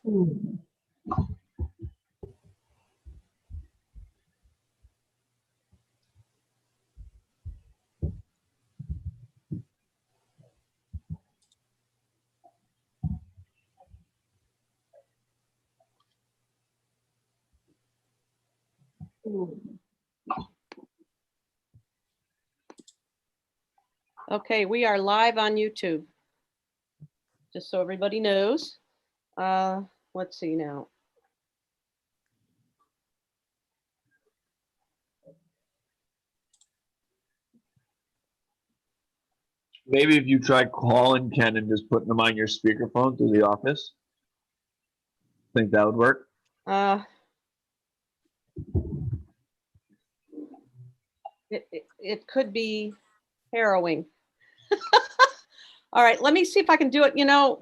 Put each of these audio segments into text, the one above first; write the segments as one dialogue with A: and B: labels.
A: Okay, we are live on YouTube. Just so everybody knows. Let's see now.
B: Maybe if you try calling Ken and just putting them on your speakerphone through the office. Think that would work?
A: It could be harrowing. All right, let me see if I can do it, you know.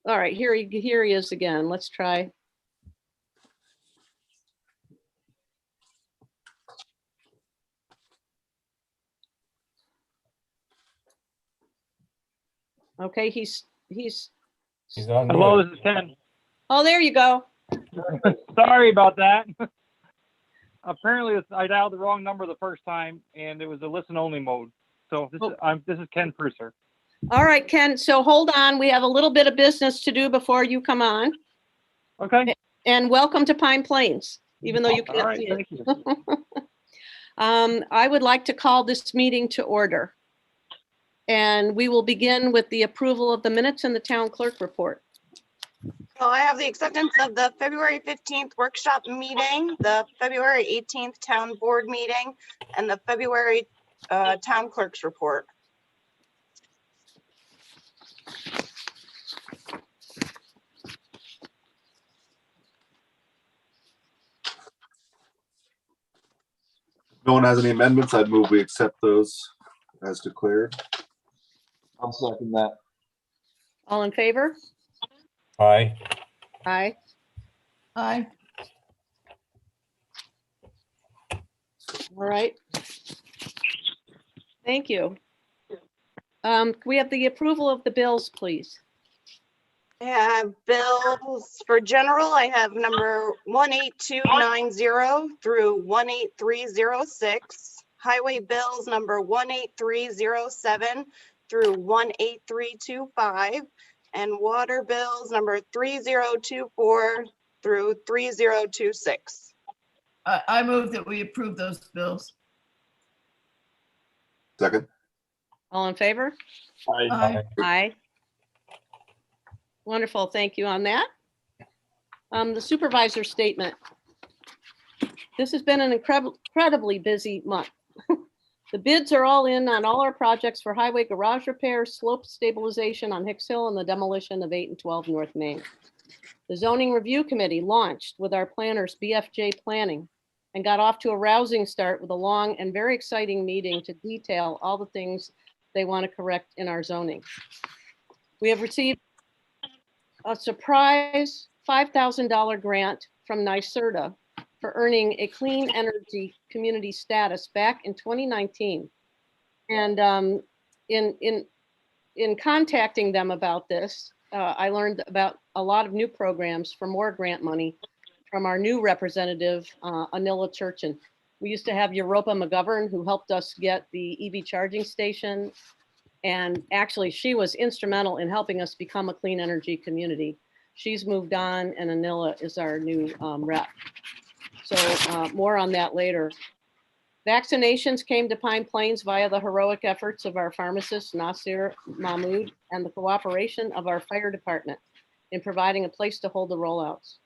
A: All right, here he is again. Let's try. Okay, he's
C: on.
D: Hello, this is Ken.
A: Oh, there you go.
D: Sorry about that. Apparently, I dialed the wrong number the first time, and it was a listen-only mode. So this is Ken Pruser.
A: All right, Ken, so hold on. We have a little bit of business to do before you come on.
D: Okay.
A: And welcome to Pine Plains, even though you can't
D: All right,
A: see it.
D: thank you.
A: I would like to call this meeting to order. And we will begin with the approval of the minutes and the town clerk report.
E: So I have the acceptance of the February 15th workshop meeting, the February 18th town board meeting, and the February town clerk's report.
F: No one has any amendments. I'd move we accept those as declared.
B: I'll second that.
A: All in favor?
C: Aye.
A: Aye.
G: Aye.
A: All right. Thank you. We have the approval of the bills, please.
E: I have bills for general. I have number 18290 through 18306. Highway bills number 18307 through 18325. And water bills number 3024 through 3026.
G: I move that we approve those bills.
F: Second.
A: All in favor?
G: Aye.
A: Aye. Wonderful, thank you on that. The supervisor statement. This has been an incredibly busy month. The bids are all in on all our projects for highway garage repairs, slope stabilization on Hicks Hill, and the demolition of 8 and 12 North Main. The zoning review committee launched with our planners BFJ Planning and got off to a rousing start with a long and very exciting meeting to detail all the things they want to correct in our zoning. We have received a surprise $5,000 grant from NYSERDA for earning a clean energy community status back in 2019. And in contacting them about this, I learned about a lot of new programs for more grant money from our new representative, Anila Turchin. We used to have Europa McGovern, who helped us get the EV charging station. And actually, she was instrumental in helping us become a clean energy community. She's moved on, and Anila is our new rep. So more on that later. Vaccinations came to Pine Plains via the heroic efforts of our pharmacist, Nasir Mahmood, and the cooperation of our fire department in providing a place to hold the rollouts.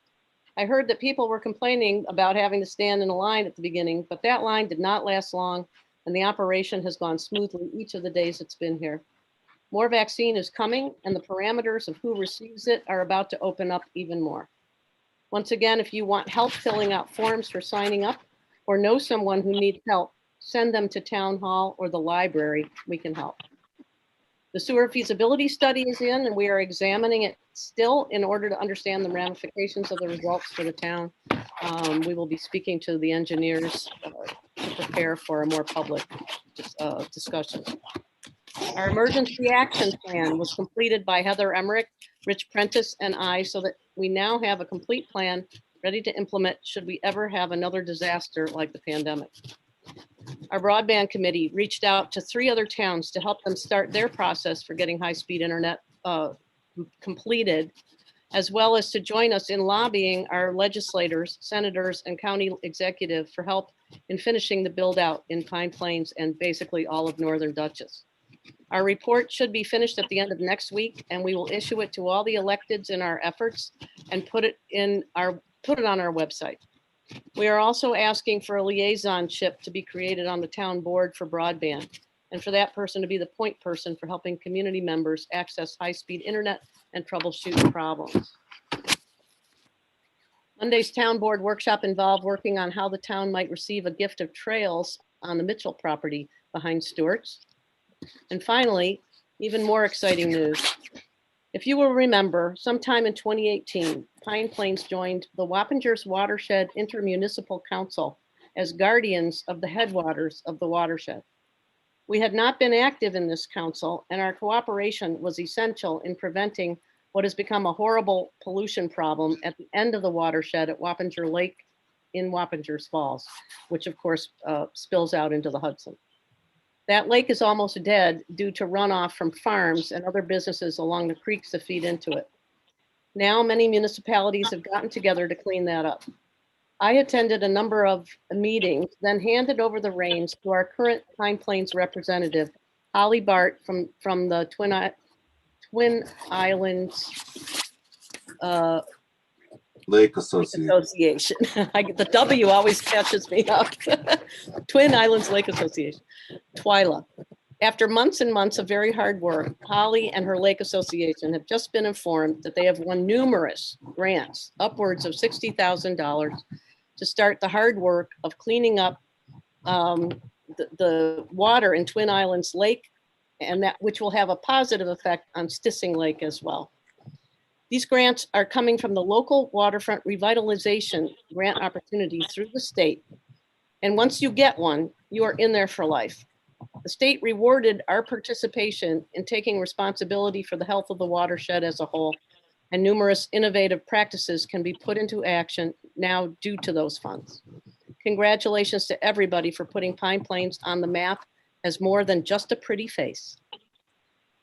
A: I heard that people were complaining about having to stand in a line at the beginning, but that line did not last long, and the operation has gone smoothly each of the days it's been here. More vaccine is coming, and the parameters of who receives it are about to open up even more. Once again, if you want help filling out forms for signing up or know someone who needs help, send them to town hall or the library. We can help. The sewer feasibility study is in, and we are examining it still in order to understand the ramifications of the results for the town. We will be speaking to the engineers to prepare for a more public discussion. Our emergency action plan was completed by Heather Emmerich, Rich Prentice, and I, so that we now have a complete plan ready to implement should we ever have another disaster like the pandemic. Our broadband committee reached out to 3 other towns to help them start their process for getting high-speed internet completed, as well as to join us in lobbying our legislators, senators, and county executive for help in finishing the build out in Pine Plains and basically all of Northern Dutchess. Our report should be finished at the end of next week, and we will issue it to all the electeds in our efforts and put it on our website. We are also asking for a liaisonship to be created on the town board for broadband, and for that person to be the point person for helping community members access high-speed internet and troubleshoot problems. Monday's town board workshop involved working on how the town might receive a gift of trails on the Mitchell property behind Stewart's. And finally, even more exciting news. If you will remember, sometime in 2018, Pine Plains joined the Wappingers Watershed Intermunicipal Council as guardians of the headwaters of the watershed. We had not been active in this council, and our cooperation was essential in preventing what has become a horrible pollution problem at the end of the watershed at Wappinger Lake in Wappingers Falls, which of course spills out into the Hudson. That lake is almost dead due to runoff from farms and other businesses along the creeks that feed into it. Now many municipalities have gotten together to clean that up. I attended a number of meetings, then handed over the reins to our current Pine Plains representative, Holly Bart from the Twin Islands
F: Lake Association.
A: Association. The W always catches me up. Twin Islands Lake Association, Twyla. After months and months of very hard work, Holly and her lake association have just been informed that they have won numerous grants, upwards of $60,000, to start the hard work of cleaning up the water in Twin Islands Lake, and that which will have a positive effect on Stissing Lake as well. These grants are coming from the local waterfront revitalization grant opportunities through the state. And once you get one, you are in there for life. The state rewarded our participation in taking responsibility for the health of the watershed as a whole, and numerous innovative practices can be put into action now due to those funds. Congratulations to everybody for putting Pine Plains on the map as more than just a pretty face.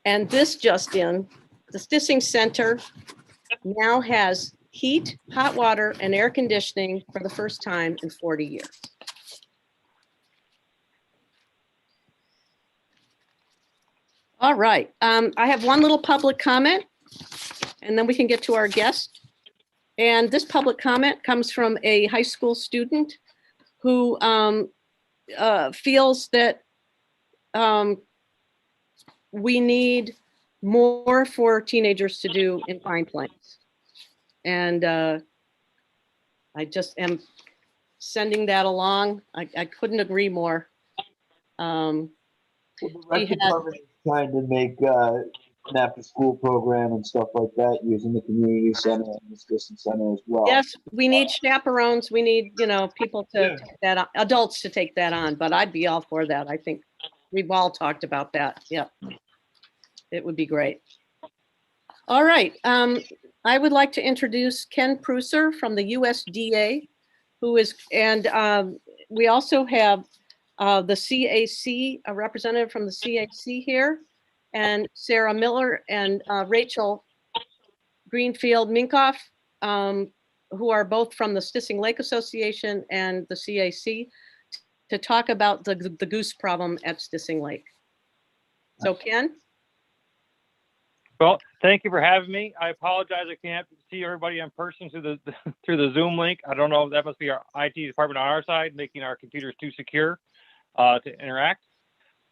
A: And this just in, the Stissing Center now has heat, hot water, and air conditioning for the first time in 40 years. All right, I have one little public comment, and then we can get to our guest. And this public comment comes from a high school student who feels that we need more for teenagers to do in Pine Plains. And I just am sending that along. I couldn't agree more.
B: The rec department is trying to make an after-school program and stuff like that using the community center and the distance center as well.
A: Yes, we need chaperones. We need, people to take that on, adults to take that on, but I'd be all for that. I think we've all talked about that. Yep. It would be great. All right. I would like to introduce Ken Prusser from the USDA, who is, and we also have the CAC, a representative from the CAC here, and Sarah Miller and Rachel Greenfield Minkoff, who are both from the Stissing Lake Association and the CAC, to talk about the goose problem at Stissing Lake. So Ken?
D: Well, thank you for having me. I apologize I can't see everybody in person through the Zoom link. I don't know, that must be our IT department on our side, making our computers too secure to interact.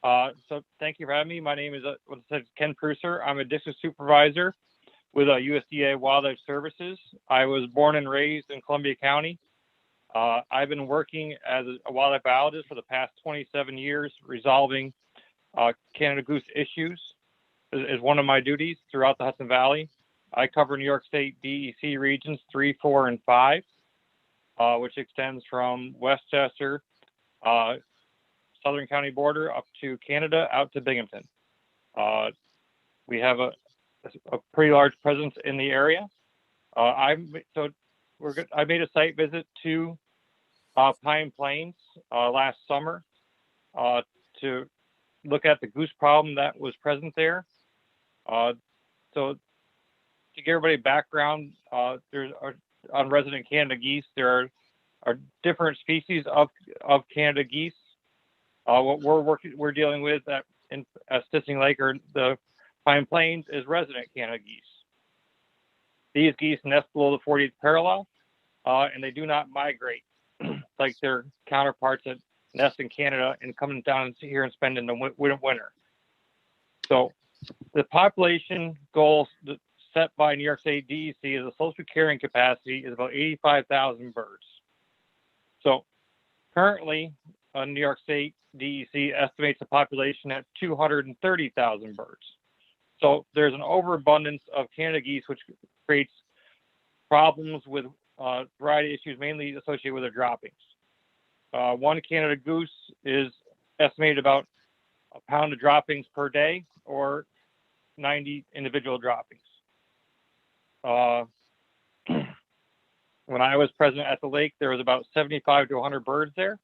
D: So thank you for having me. My name is Ken Prusser. I'm a district supervisor with USDA Wildlife Services. I was born and raised in Columbia County. I've been working as a wildlife biologist for the past 27 years, resolving Canada goose issues is one of my duties throughout the Hudson Valley. I cover New York State DEC regions 3, 4, and 5, which extends from Westchester, Southern County border up to Canada, out to Binghamton. We have a pretty large presence in the area. I made a site visit to Pine Plains last summer to look at the goose problem that was present there. So to give everybody background, there's on resident Canada geese, there are different species of Canada geese. What we're dealing with at Stissing Lake or the Pine Plains is resident Canada geese. These geese nest below the 40th parallel, and they do not migrate like their counterparts that nest in Canada and come down here and spend in the winter. So the population goal set by New York State DEC is a social carrying capacity is about 85,000 birds. So currently, New York State DEC estimates the population at 230,000 birds. So there's an overabundance of Canada geese, which creates problems with variety issues, mainly associated with their droppings. One Canada goose is estimated about a pound of droppings per day, or 90 individual droppings. When I was present at the lake, there was about 75 to 100 birds there.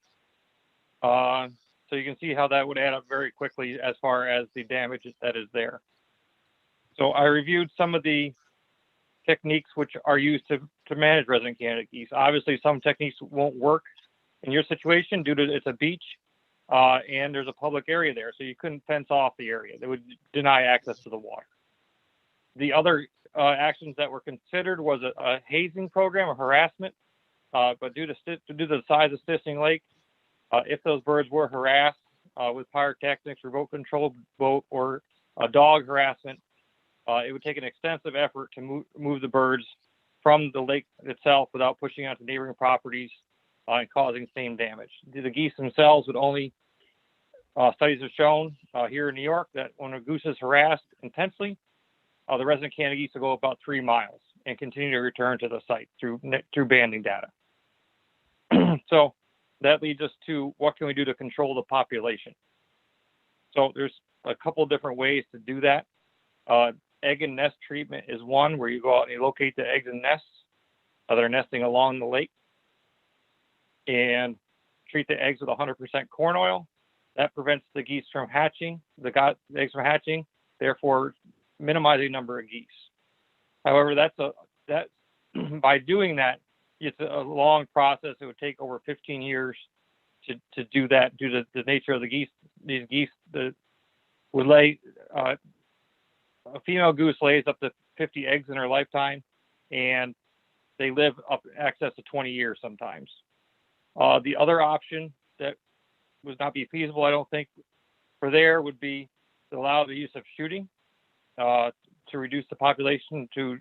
D: So you can see how that would add up very quickly as far as the damage that is there. So I reviewed some of the techniques which are used to manage resident Canada geese. Obviously, some techniques won't work in your situation due to it's a beach and there's a public area there, so you couldn't fence off the area. They would deny access to the water. The other actions that were considered was a hazing program or harassment, but due to the size of Stissing Lake, if those birds were harassed with pyrotechnics, remote control boat, or dog harassment, it would take an extensive effort to move the birds from the lake itself without pushing onto neighboring properties and causing same damage. The geese themselves would only, studies have shown here in New York that when a goose is harassed intensely, the resident Canada geese will go about 3 miles and continue to return to the site through banding data. So that leads us to what can we do to control the population? So there's a couple of different ways to do that. Egg and nest treatment is one, where you go out and you locate the eggs and nests that are nesting along the lake and treat the eggs with 100% corn oil. That prevents the geese from hatching, the eggs from hatching, therefore minimizing number of geese. However, by doing that, it's a long process. It would take over 15 years to do that due to the nature of the geese. These geese would lay, a female goose lays up to 50 eggs in her lifetime, and they live up in excess of 20 years sometimes. The other option that would not be feasible, I don't think, for there would be to allow the use of shooting to reduce the population, to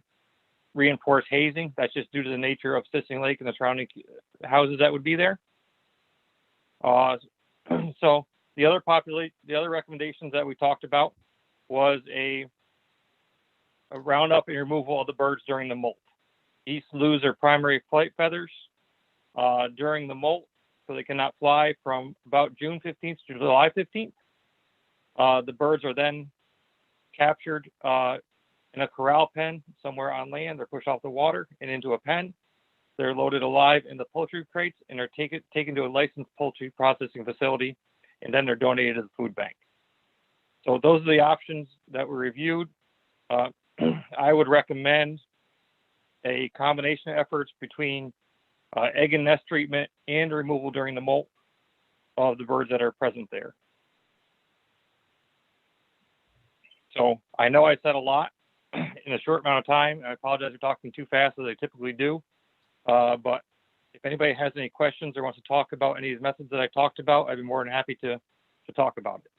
D: reinforce hazing. That's just due to the nature of Stissing Lake and the surrounding houses that would be there. So the other recommendations that we talked about was a roundup and removal of the birds during the molt. Geese lose their primary flight feathers during the molt, so they cannot fly from about June 15th to July 15th. The birds are then captured in a corral pen somewhere on land. They're pushed off the water and into a pen. They're loaded alive in the poultry crates and are taken to a licensed poultry processing facility, and then they're donated to the food bank. So those are the options that were reviewed. I would recommend a combination of efforts between egg and nest treatment and removal during the molt of the birds that are present there. So I know I said a lot in a short amount of time. I apologize for talking too fast as I typically do. But if anybody has any questions or wants to talk about any of these methods that I talked about, I'd be more than happy to talk about it.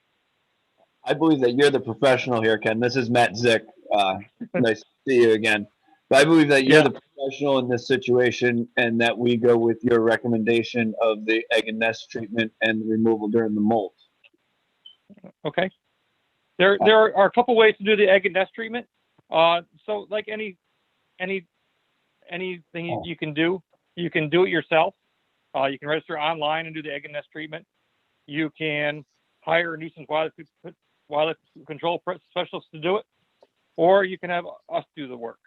B: I believe that you're the professional here, Ken. This is Matt Zick. Nice to see you again. But I believe that you're the professional in this situation, and that we go with your recommendation of the egg and nest treatment and the removal during the molt.
D: Okay. There are a couple ways to do the egg and nest treatment. So like anything you can do it yourself. You can register online and do the egg and nest treatment. You can hire a nuisance wildlife control specialist to do it, or you can have us do the work.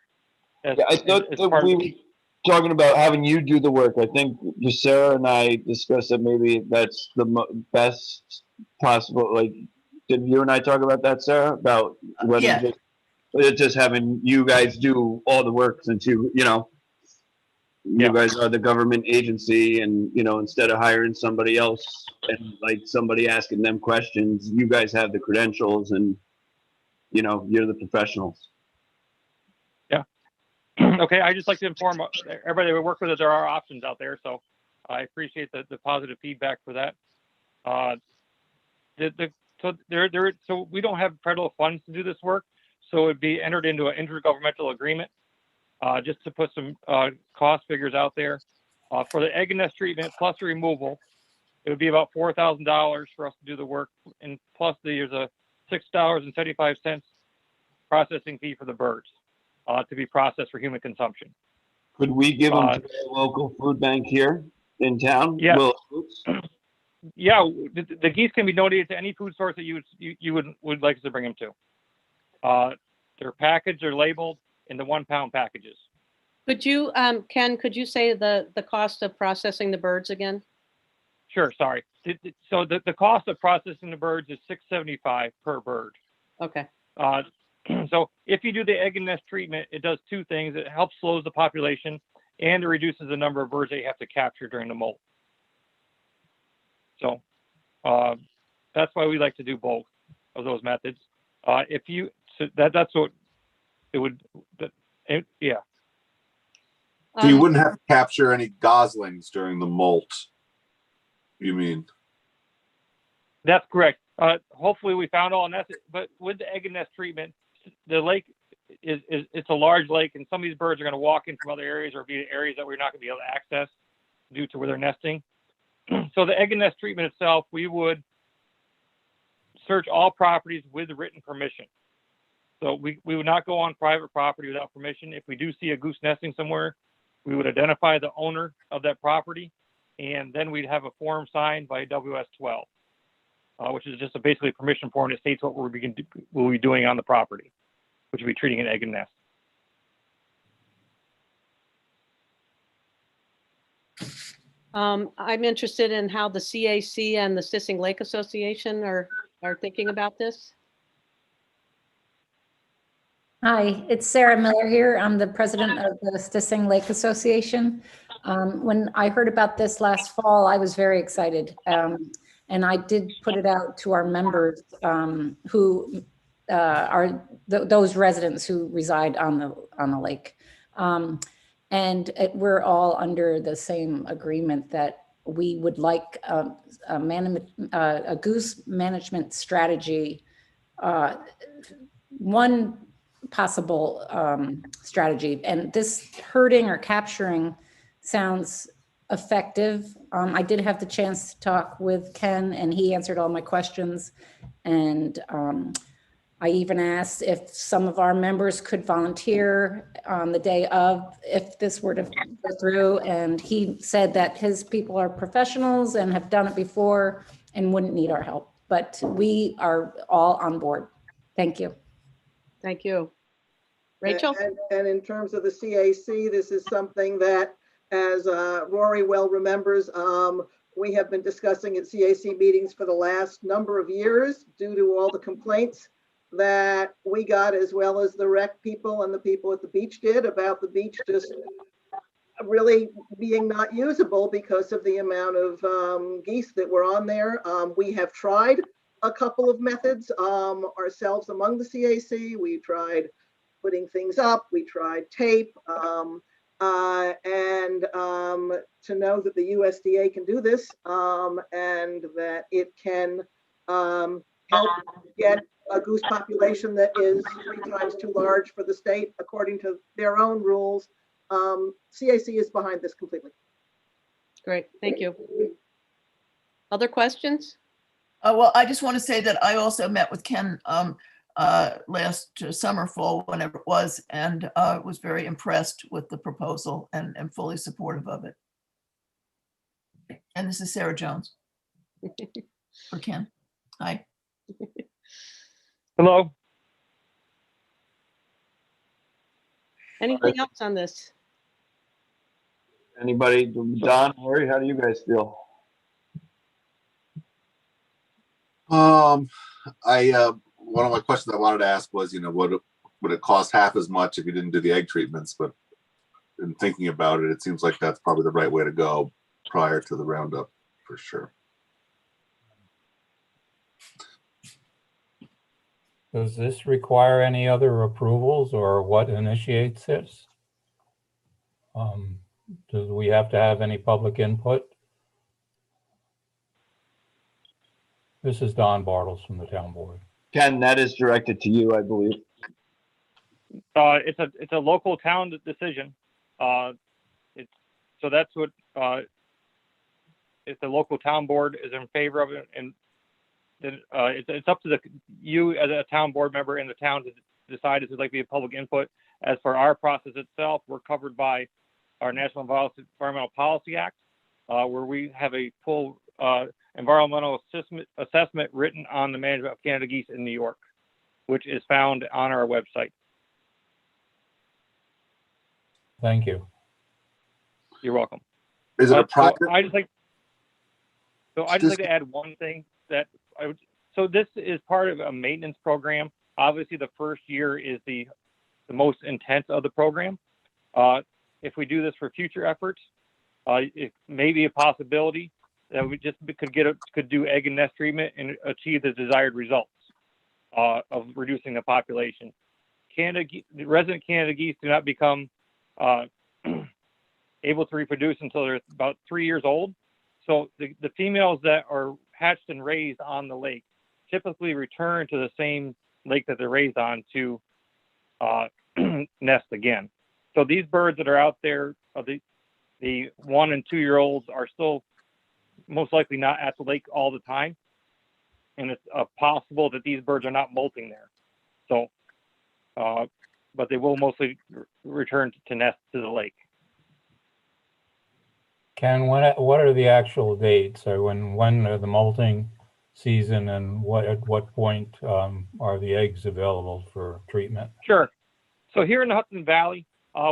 B: Yeah, I thought
D: as
B: that
D: part of
B: we
D: the-
B: were talking about having you do the work. I think just Sarah and I discussed that maybe that's the best possible, like, did you and I talk about that, Sarah? About whether
G: Yeah.
B: just having you guys do all the work since you know,
D: Yeah.
B: you guys are the government agency and, you know, instead of hiring somebody else and like somebody asking them questions, you guys have the credentials and, you know, you're the professionals.
D: Okay, I just like to inform everybody that we work with that there are options out there, so I appreciate the positive feedback for that. So we don't have federal funds to do this work, so it'd be entered into an intergovernmental agreement. Just to put some cost figures out there, for the egg and nest treatment plus the removal, it would be about $4,000 for us to do the work, and plus there's a $6.75 processing fee for the birds to be processed for human consumption.
B: Could we give them to a local food bank here in town?
D: Yeah.
B: Will Foods?
D: Yeah, the geese can be donated to any food source that you would like us to bring them to. They're packaged, they're labeled in the 1 pound packages.
A: Could you, Ken, could you say the cost of processing the birds again?
D: Sure, sorry. So the cost of processing the birds is $6.75 per bird.
A: Okay,
D: So if you do the egg and nest treatment, it does two things. It helps slows the population and it reduces the number of birds that you have to capture during the molt. So that's why we like to do both of those methods. That's what it would, yeah.
F: So you wouldn't have to capture any goslings during the molt, you mean?
D: That's correct. Hopefully we found all nests, but with the egg and nest treatment, the lake it's a large lake, and some of these birds are going to walk in from other areas or be areas that we're not going to be able to access due to where they're nesting. So the egg and nest treatment itself, we would search all properties with written permission. So we would not go on private property without permission. If we do see a goose nesting somewhere, we would identify the owner of that property, and then we'd have a form signed by WS12, which is just basically a permission form that states what we'll be doing on the property, which will be treating an egg and nest.
A: I'm interested in how the CAC and the Sissing Lake Association are thinking about this.
H: Hi, it's Sarah Miller here. I'm the president of the Stissing Lake Association. When I heard about this last fall, I was very excited. And I did put it out to our members who are those residents who reside on the lake. We're all under the same agreement that we would like a goose management strategy. One possible strategy, and this herding or capturing sounds effective. I did have the chance to talk with Ken, and he answered all my questions. And I even asked if some of our members could volunteer on the day of, if this were to go through. And he said that his people are professionals and have done it before and wouldn't need our help. But we are all on board. Thank you.
A: Thank you. Rachel?
I: And in terms of the CAC, this is something that, as Rory well remembers, we have been discussing at CAC meetings for the last number of years due to all the complaints that we got, as well as the rec people and the people at the beach did, about the beach just really being not usable because of the amount of geese that were on there. We have tried a couple of methods ourselves among the CAC. We tried putting things up, we tried tape, and to know that the USDA can do this and that it can help get a goose population that is 3 times too large for the state according to their own rules. CAC is behind this completely.
A: Great, thank you. Other questions?
G: Well, I just want to say that I also met with Ken last summer, fall, whenever it was, and was very impressed with the proposal and fully supportive of it. And this is Sarah Jones for Ken. Hi.
D: Hello.
A: Anything else on this?
B: Anybody, Don, Lori, how do you guys feel?
F: One of my questions I wanted to ask was, would it cost half as much if you didn't do the egg treatments? But in thinking about it, it seems like that's probably the right way to go prior to the roundup, for sure.
C: Does this require any other approvals, or what initiates this? Do we have to have any public input? This is Don Bartles from the town board.
B: Ken, that is directed to you, I believe.
D: It's a local town decision. So that's what, if the local town board is in favor of it, and then it's up to you as a town board member in the town to decide if it's like to be a public input. As for our process itself, we're covered by our National Environmental Policy Act, where we have a full environmental assessment written on the management of Canada geese in New York, which is found on our website.
C: Thank you.
D: You're welcome.
F: Is it a private?
D: So I'd just like to add one thing that so this is part of a maintenance program. Obviously, the first year is the most intense of the program. If we do this for future efforts, it may be a possibility that we just could do egg and nest treatment and achieve the desired results of reducing the population. Resident Canada geese do not become able to reproduce until they're about 3 years old. So the females that are hatched and raised on the lake typically return to the same lake that they're raised on to nest again. So these birds that are out there, the 1 and 2 year olds, are still most likely not at the lake all the time. And it's possible that these birds are not molting there. So, but they will mostly return to nest to the lake.
C: Ken, what are the actual dates? So when are the molting season, and at what point are the eggs available for treatment?
D: Sure. So here in the Hudson Valley,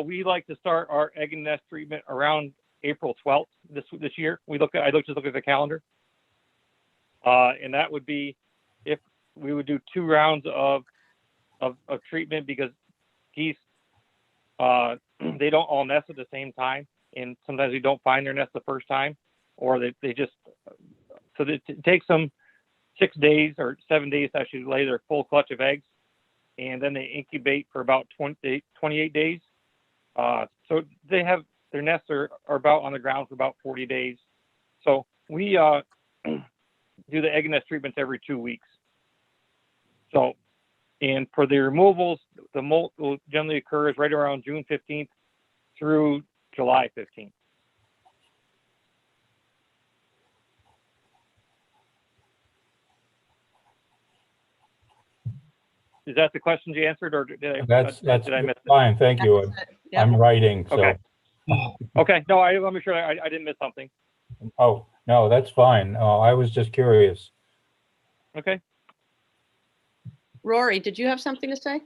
D: we like to start our egg and nest treatment around April 12th this year. I look at the calendar, and that would be if we would do 2 rounds of treatment, because geese they don't all nest at the same time, and sometimes they don't find their nest the first time, or they just so it takes them 6 days or 7 days to actually lay their full clutch of eggs, and then they incubate for about 28 days. So they have their nests are about on the ground for about 40 days. So we do the egg and nest treatments every 2 weeks. So, and for the removals, the molt will generally occurs right around June 15th through July 15th. Is that the questions you answered, or did I
C: That's
D: miss it?
C: fine. Thank you.
A: Yep.
C: I'm writing. So.
D: Okay. Okay. No, I want to make sure I didn't miss something.
C: Oh, no, that's fine. I was just curious.
D: Okay.
A: Rory, did you have something to say?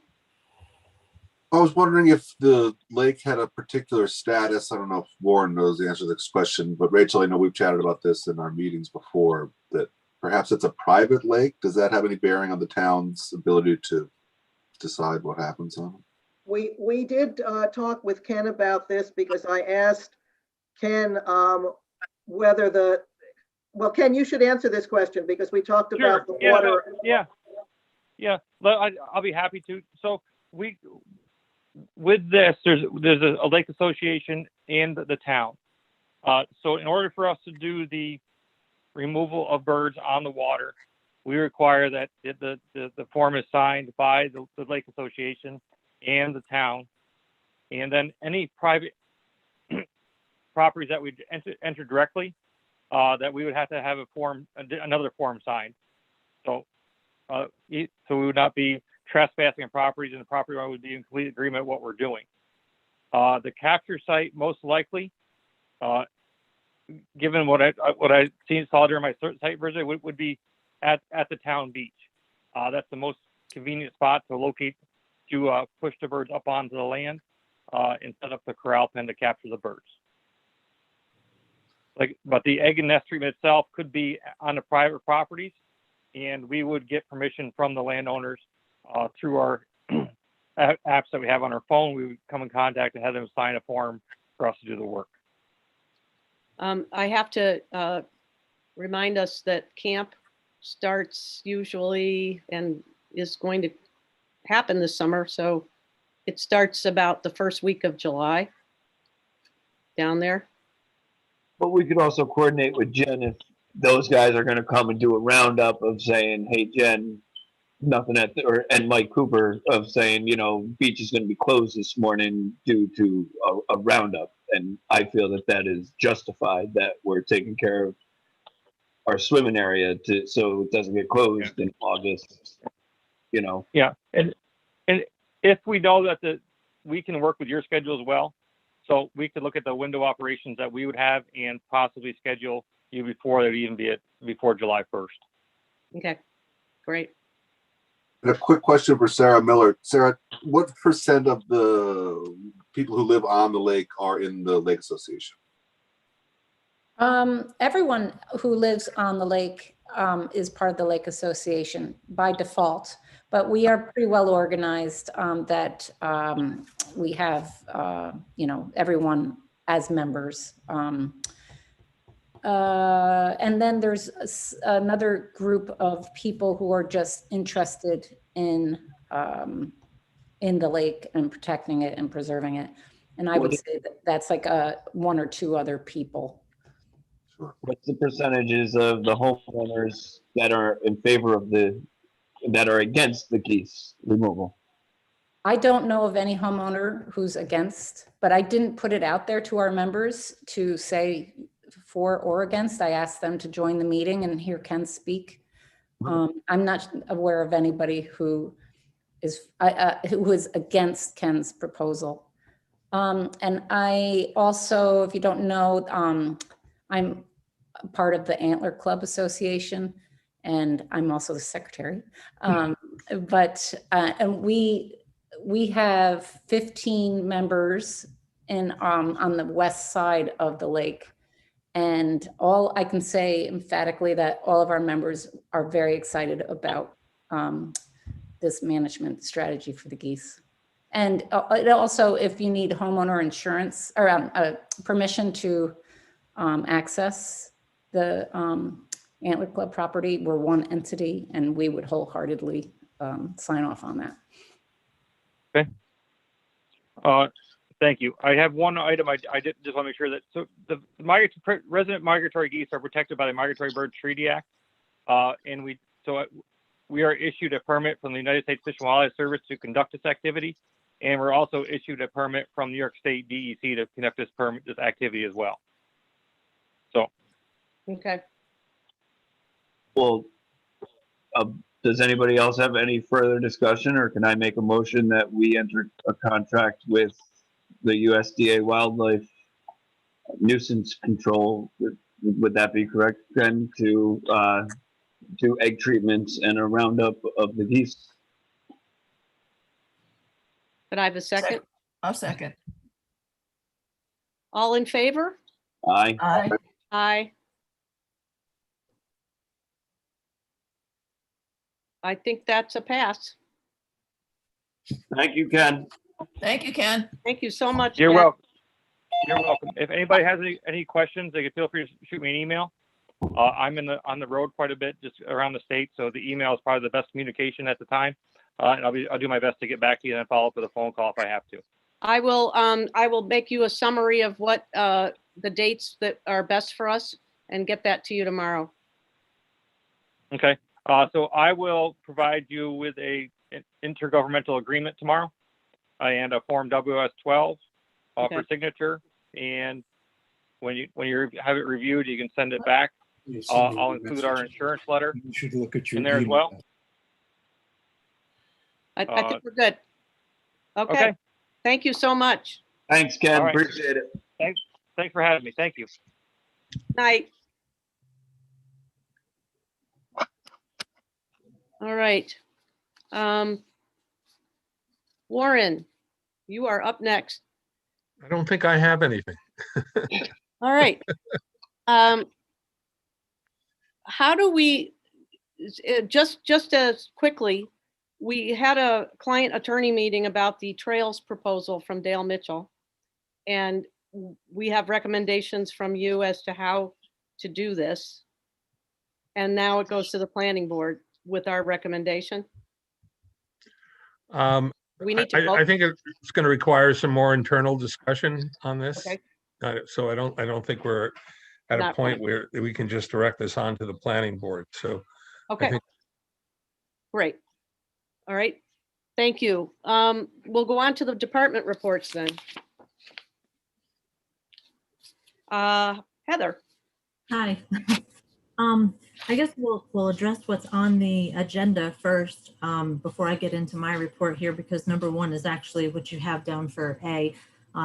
F: I was wondering if the lake had a particular status. I don't know if Warren knows the answer to this question, but Rachel, I know we've chatted about this in our meetings before, that perhaps it's a private lake. Does that have any bearing on the town's ability to decide what happens on it?
I: We did talk with Ken about this, because I asked Ken whether well, Ken, you should answer this question, because we talked about the water.
D: Yeah. I'll be happy to. So with this, there's a lake association and the town. So in order for us to do the removal of birds on the water, we require that the form is signed by the lake association and the town, and then any private properties that we enter directly, that we would have to have another form signed. So we would not be trespassing on properties, and the property owner would be in complete agreement with what we're doing. The capture site, most likely, given what I saw during my site visit, would be at the town beach. That's the most convenient spot to locate, to push the birds up onto the land. and set up the corral pen to capture the birds. But the egg and nest treatment itself could be on the private properties, and we would get permission from the landowners through our apps that we have on our phone. We would come in contact and have them sign a form for us to do the work.
A: I have to remind us that camp starts usually and is going to happen this summer. So it starts about the first week of July down there.
B: But we could also coordinate with Jen if those guys are going to come and do a roundup of saying, hey, Jen, nothing at and Mike Cooper of saying, you know, beach is going to be closed this morning due to a roundup. And I feel that that is justified, that we're taking care of our swimming area so it doesn't get closed in August, you know.
D: Yeah, and if we know that we can work with your schedule as well, so we could look at the window operations that we would have and possibly schedule you before they'd even be before July 1st.
A: Okay, great.
F: And a quick question for Sarah Miller. Sarah, what percent of the people who live on the lake are in the Lake Association?
H: Everyone who lives on the lake is part of the Lake Association by default, but we are pretty well organized that we have, you know, everyone as members. And then there's another group of people who are just interested in the lake and protecting it and preserving it. And I would say that that's like one or two other people.
B: What's the percentages of the homeowners that are in favor of that are against the geese removal?
H: I don't know of any homeowner who's against, but I didn't put it out there to our members to say for or against. I asked them to join the meeting and hear Ken speak. I'm not aware of anybody who is against Ken's proposal. And I also, if you don't know, I'm part of the Antler Club Association, and I'm also the secretary. And we have 15 members on the west side of the lake. And all I can say emphatically that all of our members are very excited about this management strategy for the geese. And it also, if you need homeowner insurance or permission to access the Antler Club property, we're one entity, and we would wholeheartedly sign off on that.
D: Okay. Thank you. I have one item I did just want to make sure that, so the resident migratory geese are protected by the Migratory Bird Treaty Act. And we are issued a permit from the United States Fish and Wildlife Service to conduct this activity. And we're also issued a permit from New York State DEC to conduct this activity as well. So.
A: Okay.
B: Well, does anybody else have any further discussion, or can I make a motion that we enter a contract with the USDA wildlife nuisance control? Would that be correct, Ken, to do egg treatments and a roundup of the geese?
A: Could I have a second?
G: I'll second.
A: All in favor?
B: Aye.
G: Aye.
A: Aye. I think that's a pass.
B: Thank you, Ken.
G: Thank you, Ken.
A: Thank you so much.
D: You're
A: Ken.
D: welcome. You're welcome. If anybody has any questions, they can feel free to shoot me an email. I'm on the road quite a bit, just around the state, so the email is probably the best communication at the time. And I'll do my best to get back to you and follow up with a phone call if I have to.
A: I will make you a summary of what the dates that are best for us and get that to you tomorrow.
D: Okay. So I will provide you with an intergovernmental agreement tomorrow and a form WS-12
A: Okay.
D: for signature. And when you have it reviewed, you can send it back. I'll include our insurance letter
J: You should look at your
D: in there as
J: email.
D: well.
A: I think we're good. Okay.
D: Okay.
A: Thank you so much.
B: Thanks, Ken.
D: All right.
B: Appreciate it.
D: Thanks for having me. Thank you.
A: Night. All right. Warren, you are up next.
J: I don't think I have anything.
A: All right. How do we, just as quickly, we had a client attorney meeting about the trails proposal from Dale Mitchell. And we have recommendations from you as to how to do this. And now it goes to the planning board with our recommendation. We need to
J: I
A: vote.
J: think it's going to require some more internal discussion on this.
A: Okay.
J: So I don't think we're at a
A: Not
J: point
A: fine.
J: where we can just direct this on to the planning board. So
A: Okay,
J: think-
A: great. All right, thank you. We'll go on to the department reports then. Heather,
K: Hi. I guess we'll address what's on the agenda first, before I get into my report here, because number one is actually what you have down for A.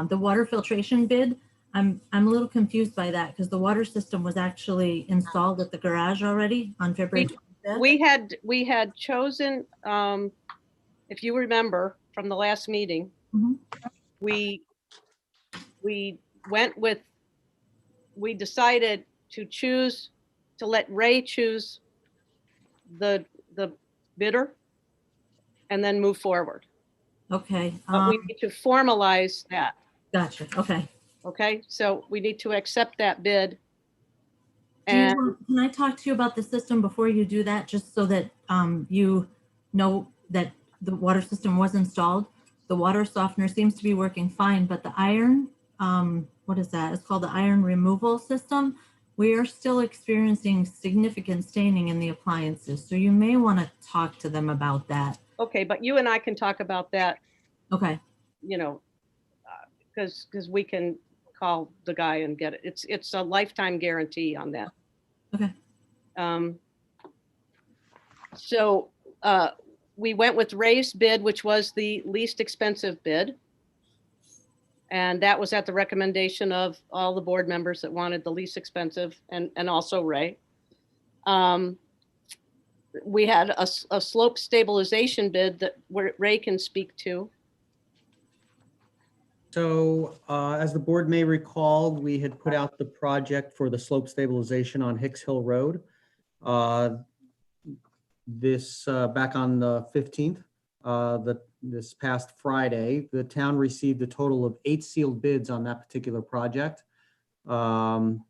K: The water filtration bid. I'm a little confused by that because the water system was actually installed at the garage already on February 25th.
A: we had chosen, if you remember from the last meeting,
K: Mhm.
A: we went with, we decided to let Ray choose the bidder and then move forward.
K: Okay.
A: But we need to formalize that.
K: Gotcha. Okay.
A: Okay, so we need to accept that bid.
K: Can
A: And
K: I talk to you about the system before you do that, just so that you know that the water system was installed? The water softener seems to be working fine, but the iron, what is that? It's called the iron removal system. We are still experiencing significant staining in the appliances, so you may want to talk to them about that.
A: okay, but you and I can talk about that,
K: Okay.
A: you know, because we can call the guy and get it. It's a lifetime guarantee on that.
K: Okay.
A: So we went with Ray's bid, which was the least expensive bid. And that was at the recommendation of all the board members that wanted the least expensive, and also Ray. We had a slope stabilization bid that Ray can speak to.
L: So as the board may recall, we had put out the project for the slope stabilization on Hicks Hill Road. Back on the 15th, this past Friday, the town received a total of 8 sealed bids on that particular project. And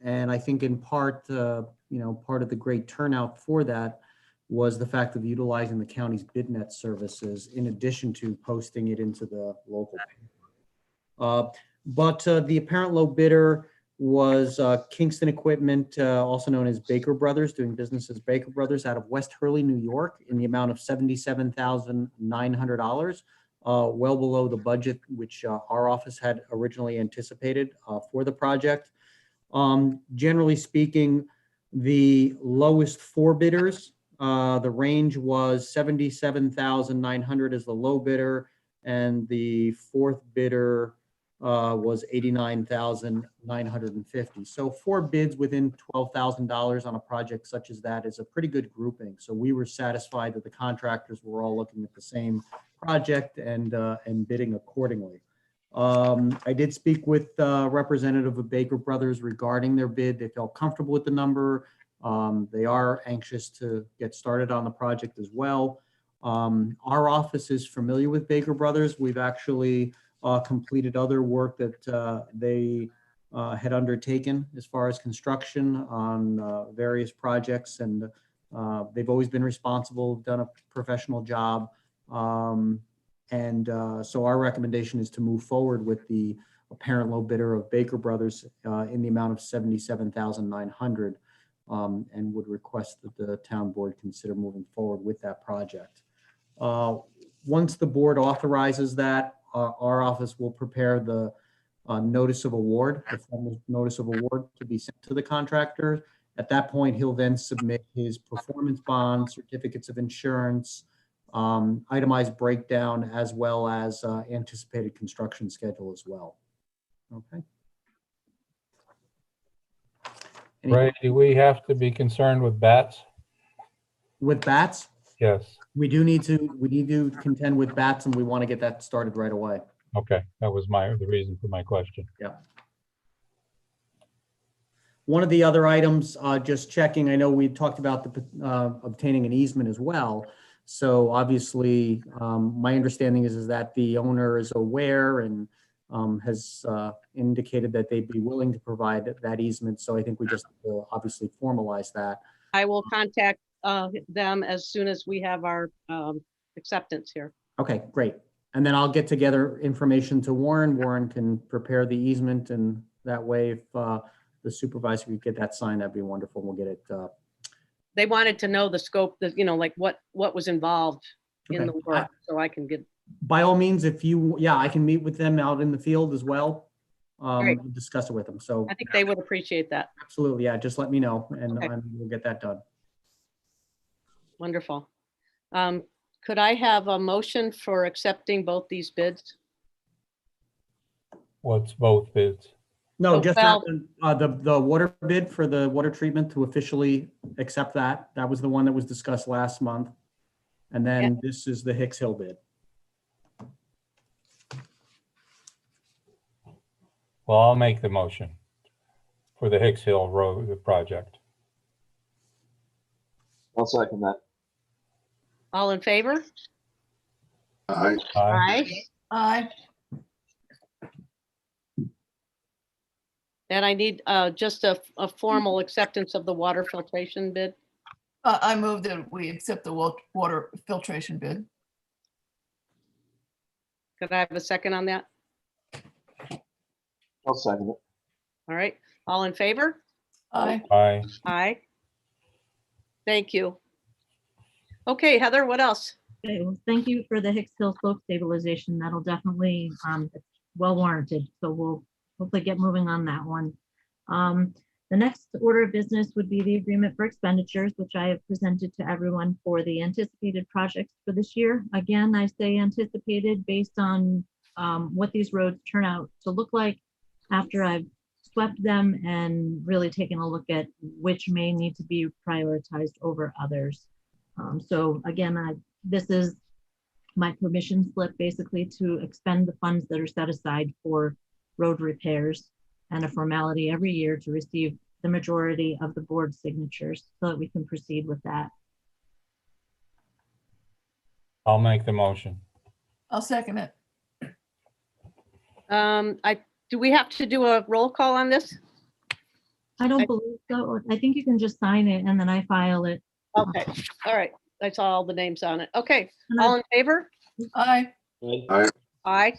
L: I think in part, part of the great turnout for that was the fact of utilizing the county's BidNet services in addition to posting it into the local. But the apparent low bidder was Kingston Equipment, also known as Baker Brothers, doing business as Baker Brothers out of West Hurley, New York, in the amount of $77,900, well below the budget which our office had originally anticipated for the project. Generally speaking, the lowest 4 bidders, the range was $77,900 as the low bidder, and the 4th bidder was $89,950. So 4 bids within $12,000 on a project such as that is a pretty good grouping. So we were satisfied that the contractors were all looking at the same project and bidding accordingly. I did speak with a representative of Baker Brothers regarding their bid. They felt comfortable with the number. They are anxious to get started on the project as well. Our office is familiar with Baker Brothers. We've actually completed other work that they had undertaken as far as construction on various projects, and they've always been responsible, done a professional job. So our recommendation is to move forward with the apparent low bidder of Baker Brothers in the amount of $77,900, and would request that the town board consider moving forward with that project. Once the board authorizes that, our office will prepare the notice of award, the formal notice of award to be sent to the contractor. At that point, he'll then submit his performance bond, certificates of insurance, itemized breakdown, as well as anticipated construction schedule as well. Okay.
C: Ray, do we have to be concerned with bats?
L: With bats?
C: Yes.
L: We need to contend with bats, and we want to get that started right away.
C: Okay, that was the reason for my question.
L: One of the other items, just checking, I know we talked about the obtaining an easement as well. So obviously, my understanding is that the owner is aware and has indicated that they'd be willing to provide that easement. So I think we just obviously formalize that.
A: I will contact them as soon as we have our acceptance here.
L: Okay, great. And then I'll get together information to Warren. Warren can prepare the easement, and that way, if the supervisor could get that signed, that'd be wonderful. We'll get it.
A: They wanted to know the scope, that like what was involved in
L: Okay.
A: the work, so I can get.
L: By all means, if you, I can meet with them out in the field as well.
A: Great.
L: Discuss it with them. So
A: I think they would appreciate that.
L: absolutely, just let me know, and
A: Okay.
L: we'll get that done.
A: Wonderful. Could I have a motion for accepting both these bids?
C: What's both bids?
L: No,
A: Oh,
L: just
A: well-
L: the water bid for the water treatment, to officially accept that. That was the one that was discussed last month. And then this is the Hicks Hill bid.
C: Well, I'll make the motion for the Hicks Hill Road project.
B: I'll second that.
A: All in favor?
F: Aye.
C: Aye.
G: Aye.
A: And I need just a formal acceptance of the water filtration bid.
G: I move that we accept the water filtration bid.
A: Could I have a second on that?
B: I'll second it.
A: All right, all in favor?
G: Aye.
C: Aye.
A: Aye. Thank you. Okay, Heather, what else?
K: Okay, well, thank you for the Hicks Hill slope stabilization. That'll definitely, it's well warranted. So we'll hopefully get moving on that one. The next order of business would be the agreement for expenditures, which I have presented to everyone for the anticipated projects for this year. Again, I say anticipated based on what these roads turn out to look like after I've swept them and really taken a look at which may need to be prioritized over others. So again, this is my permission slip basically to expend the funds that are set aside for road repairs, and a formality every year to receive the majority of the board signatures so that we can proceed with that.
C: I'll make the motion.
G: I'll second it.
A: Do we have to do a roll call on this?
K: I don't believe so. I think you can just sign it and then I file it.
A: Okay, all right. I saw all the names on it. Okay,
K: And
A: all in favor?
G: Aye.
B: Aye.
A: Aye.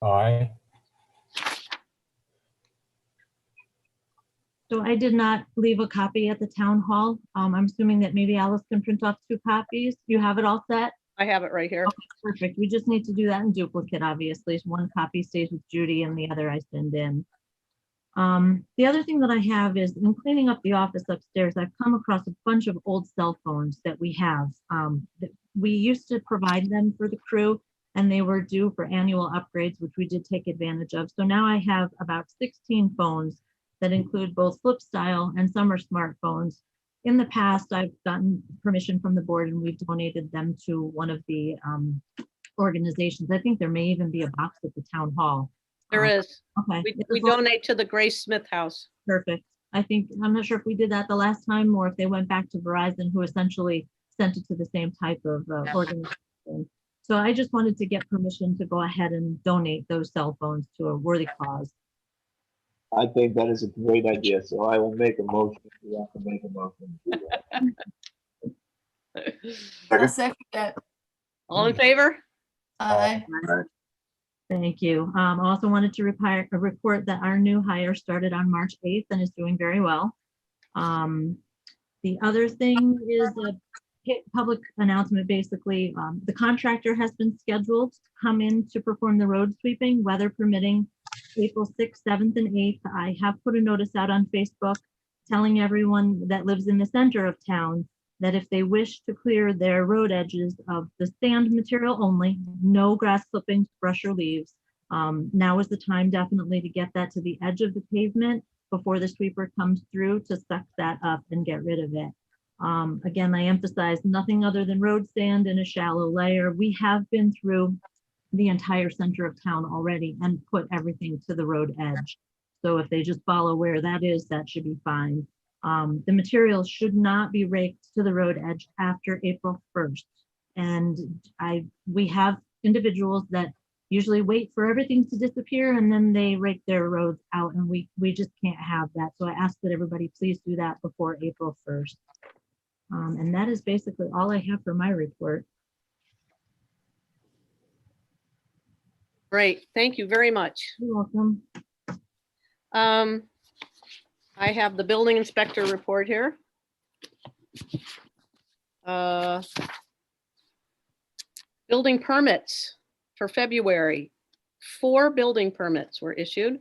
C: Aye.
K: So I did not leave a copy at the town hall. I'm assuming that maybe Alice can print off 2 copies. You have it all set?
A: I have it right here.
K: Okay, perfect. We just need to do that in duplicate, obviously. So 1 copy stays with Judy and the other I send in. The other thing that I have is in cleaning up the office upstairs, I've come across a bunch of old cell phones that we have. That we used to provide them for the crew, and they were due for annual upgrades, which we did take advantage of. So now I have about 16 phones that include both flip style and some are smartphones. In the past, I've gotten permission from the board and we've donated them to one of the organizations. I think there may even be a box at the town hall.
A: There is.
K: Okay.
A: We donate to the Grace Smith House.
K: Perfect. I think, I'm not sure if we did that the last time or if they went back to Verizon, who essentially sent it to the same type of organization. So I just wanted to get permission to go ahead and donate those cell phones to a worthy cause.
B: I think that is a great idea, so I will make a motion. You have to make a motion. to do that.
G: I'll second that.
A: All in favor?
G: Aye.
K: Thank you. I also wanted to report that our new hire started on March 8th and is doing very well. The other thing is a public announcement, basically. The contractor has been scheduled to come in to perform the road sweeping, weather permitting, April 6th, 7th, and 8th. I have put a notice out on Facebook telling everyone that lives in the center of town that if they wish to clear their road edges of the sand material only, no grass clippings, brush, or leaves, now is the time definitely to get that to the edge of the pavement before the sweeper comes through to suck that up and get rid of it. Again, I emphasize nothing other than road sand in a shallow layer. We have been through the entire center of town already and put everything to the road edge. So if they just follow where that is, that should be fine. The materials should not be raked to the road edge after April 1st. And we have individuals that usually wait for everything to disappear and then they rake their roads out, and we just can't have that. So I ask that everybody please do that before April 1st. And that is basically all I have for my report.
A: Great, thank you very much.
K: You're welcome.
A: I have the building inspector report here. Building permits for February. 4 building permits were issued.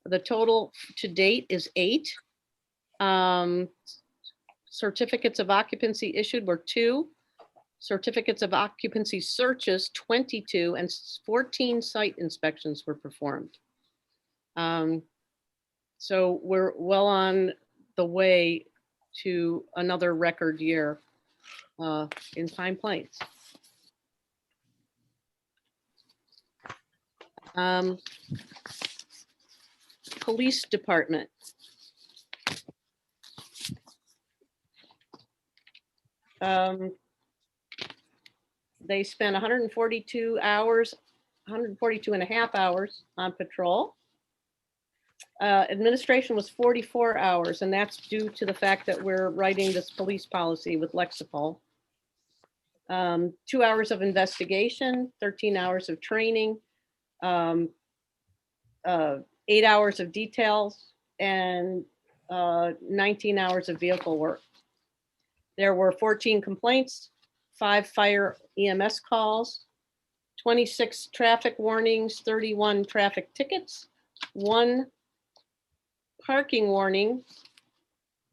A: The total to date is 8. Certificates of occupancy issued were 2. Certificates of occupancy searches, 22, and 14 site inspections were performed. So we're well on the way to another record year in Pine Plains. Police department. They spent 142 hours, 142 and a half hours on patrol. Administration was 44 hours, and that's due to the fact that we're writing this police policy with Lexipol. 2 hours of investigation, 13 hours of training, 8 hours of details, and 19 hours of vehicle work. There were 14 complaints, 5 fire EMS calls, 26 traffic warnings, 31 traffic tickets, 1 parking warning,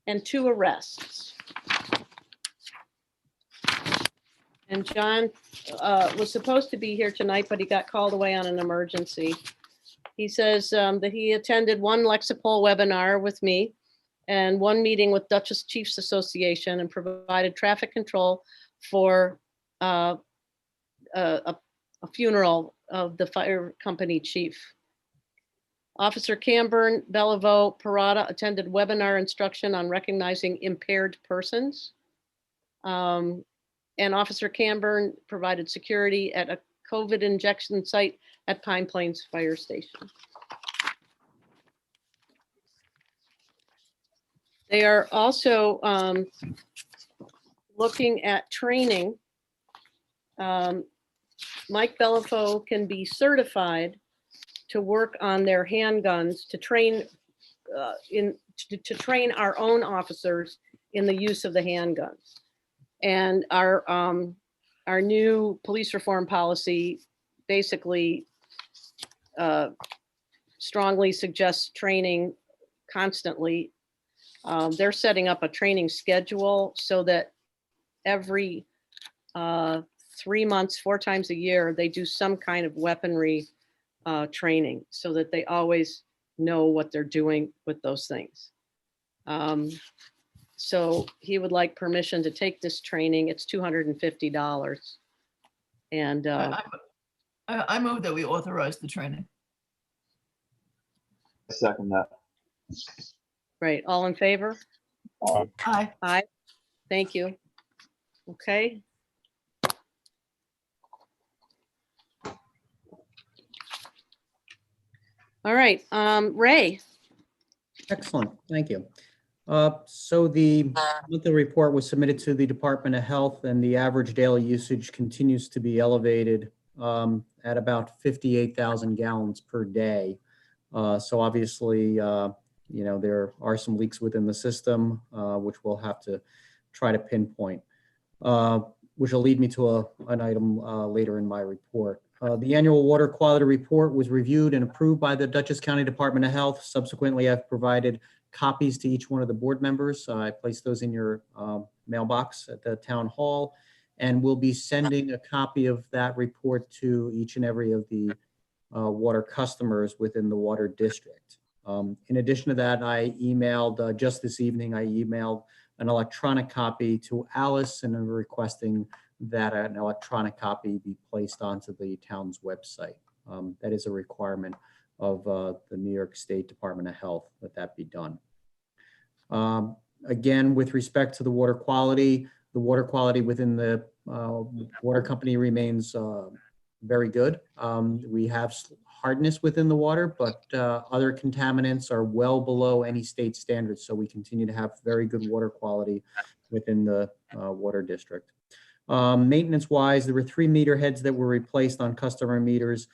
A: and 2 arrests. And John was supposed to be here tonight, but he got called away on an emergency. He says that he attended 1 Lexipol webinar with me and 1 meeting with Dutchess Chiefs Association, and provided traffic control for a funeral of the fire company chief. Officer Camburn, Bellevaux, Parada attended webinar instruction on recognizing impaired persons. And Officer Camburn provided security at a COVID injection site at Pine Plains Fire Station. They are also looking at training. Mike Bellefaux can be certified to work on their handguns, to train to train our own officers in the use of the handguns. And our new police reform policy basically strongly suggests training constantly. They're setting up a training schedule so that every 3 months, 4 times a year, they do some kind of weaponry training so that they always know what they're doing with those things. So he would like permission to take this training. It's $250. And
G: I move that we authorize the training.
B: I second that.
A: right, all in favor?
G: Aye.
A: Aye, thank you. Okay. All right, Ray.
L: Excellent, thank you. So the monthly report was submitted to the Department of Health, and the average daily usage continues to be elevated at about 58,000 gallons per day. So obviously, there are some leaks within the system, which we'll have to try to pinpoint, which will lead me to an item later in my report. The annual water quality report was reviewed and approved by the Dutchess County Department of Health. Subsequently, I've provided copies to each one of the board members. I placed those in your mailbox at the town hall, and we'll be sending a copy of that report to each and every of the water customers within the water district. In addition to that, I emailed just this evening, I emailed an electronic copy to Alice, and I'm requesting that an electronic copy be placed onto the town's website. That is a requirement of the New York State Department of Health that be done. Again, with respect to the water quality within the water company remains very good. We have hardness within the water, but other contaminants are well below any state standards. So we continue to have very good water quality within the water district. Maintenance wise, there were 3 meter heads that were replaced on customer meters,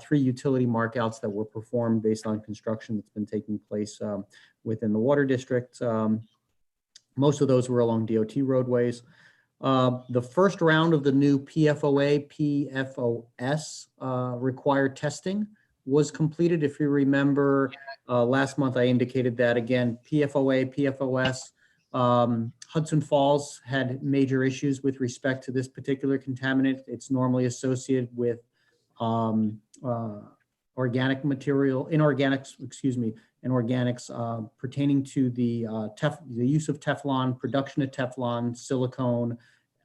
L: 3 utility markouts that were performed based on construction that's been taking place within the water district. Most of those were along DOT roadways. The first round of the new PFOA, PFOS required testing was completed. If you remember, last month I indicated that again, PFOA, PFOS, Hudson Falls had major issues with respect to this particular contaminant. It's normally associated with organic material, inorganics pertaining to the use of Teflon, production of Teflon, silicone,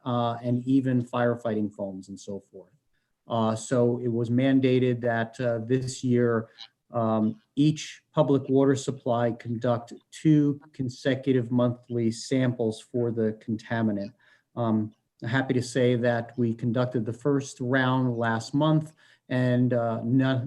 L: and even firefighting foams and so forth. So it was mandated that this year, each public water supply conduct 2 consecutive monthly samples for the contaminant. I'm happy to say that we conducted the first round last month, and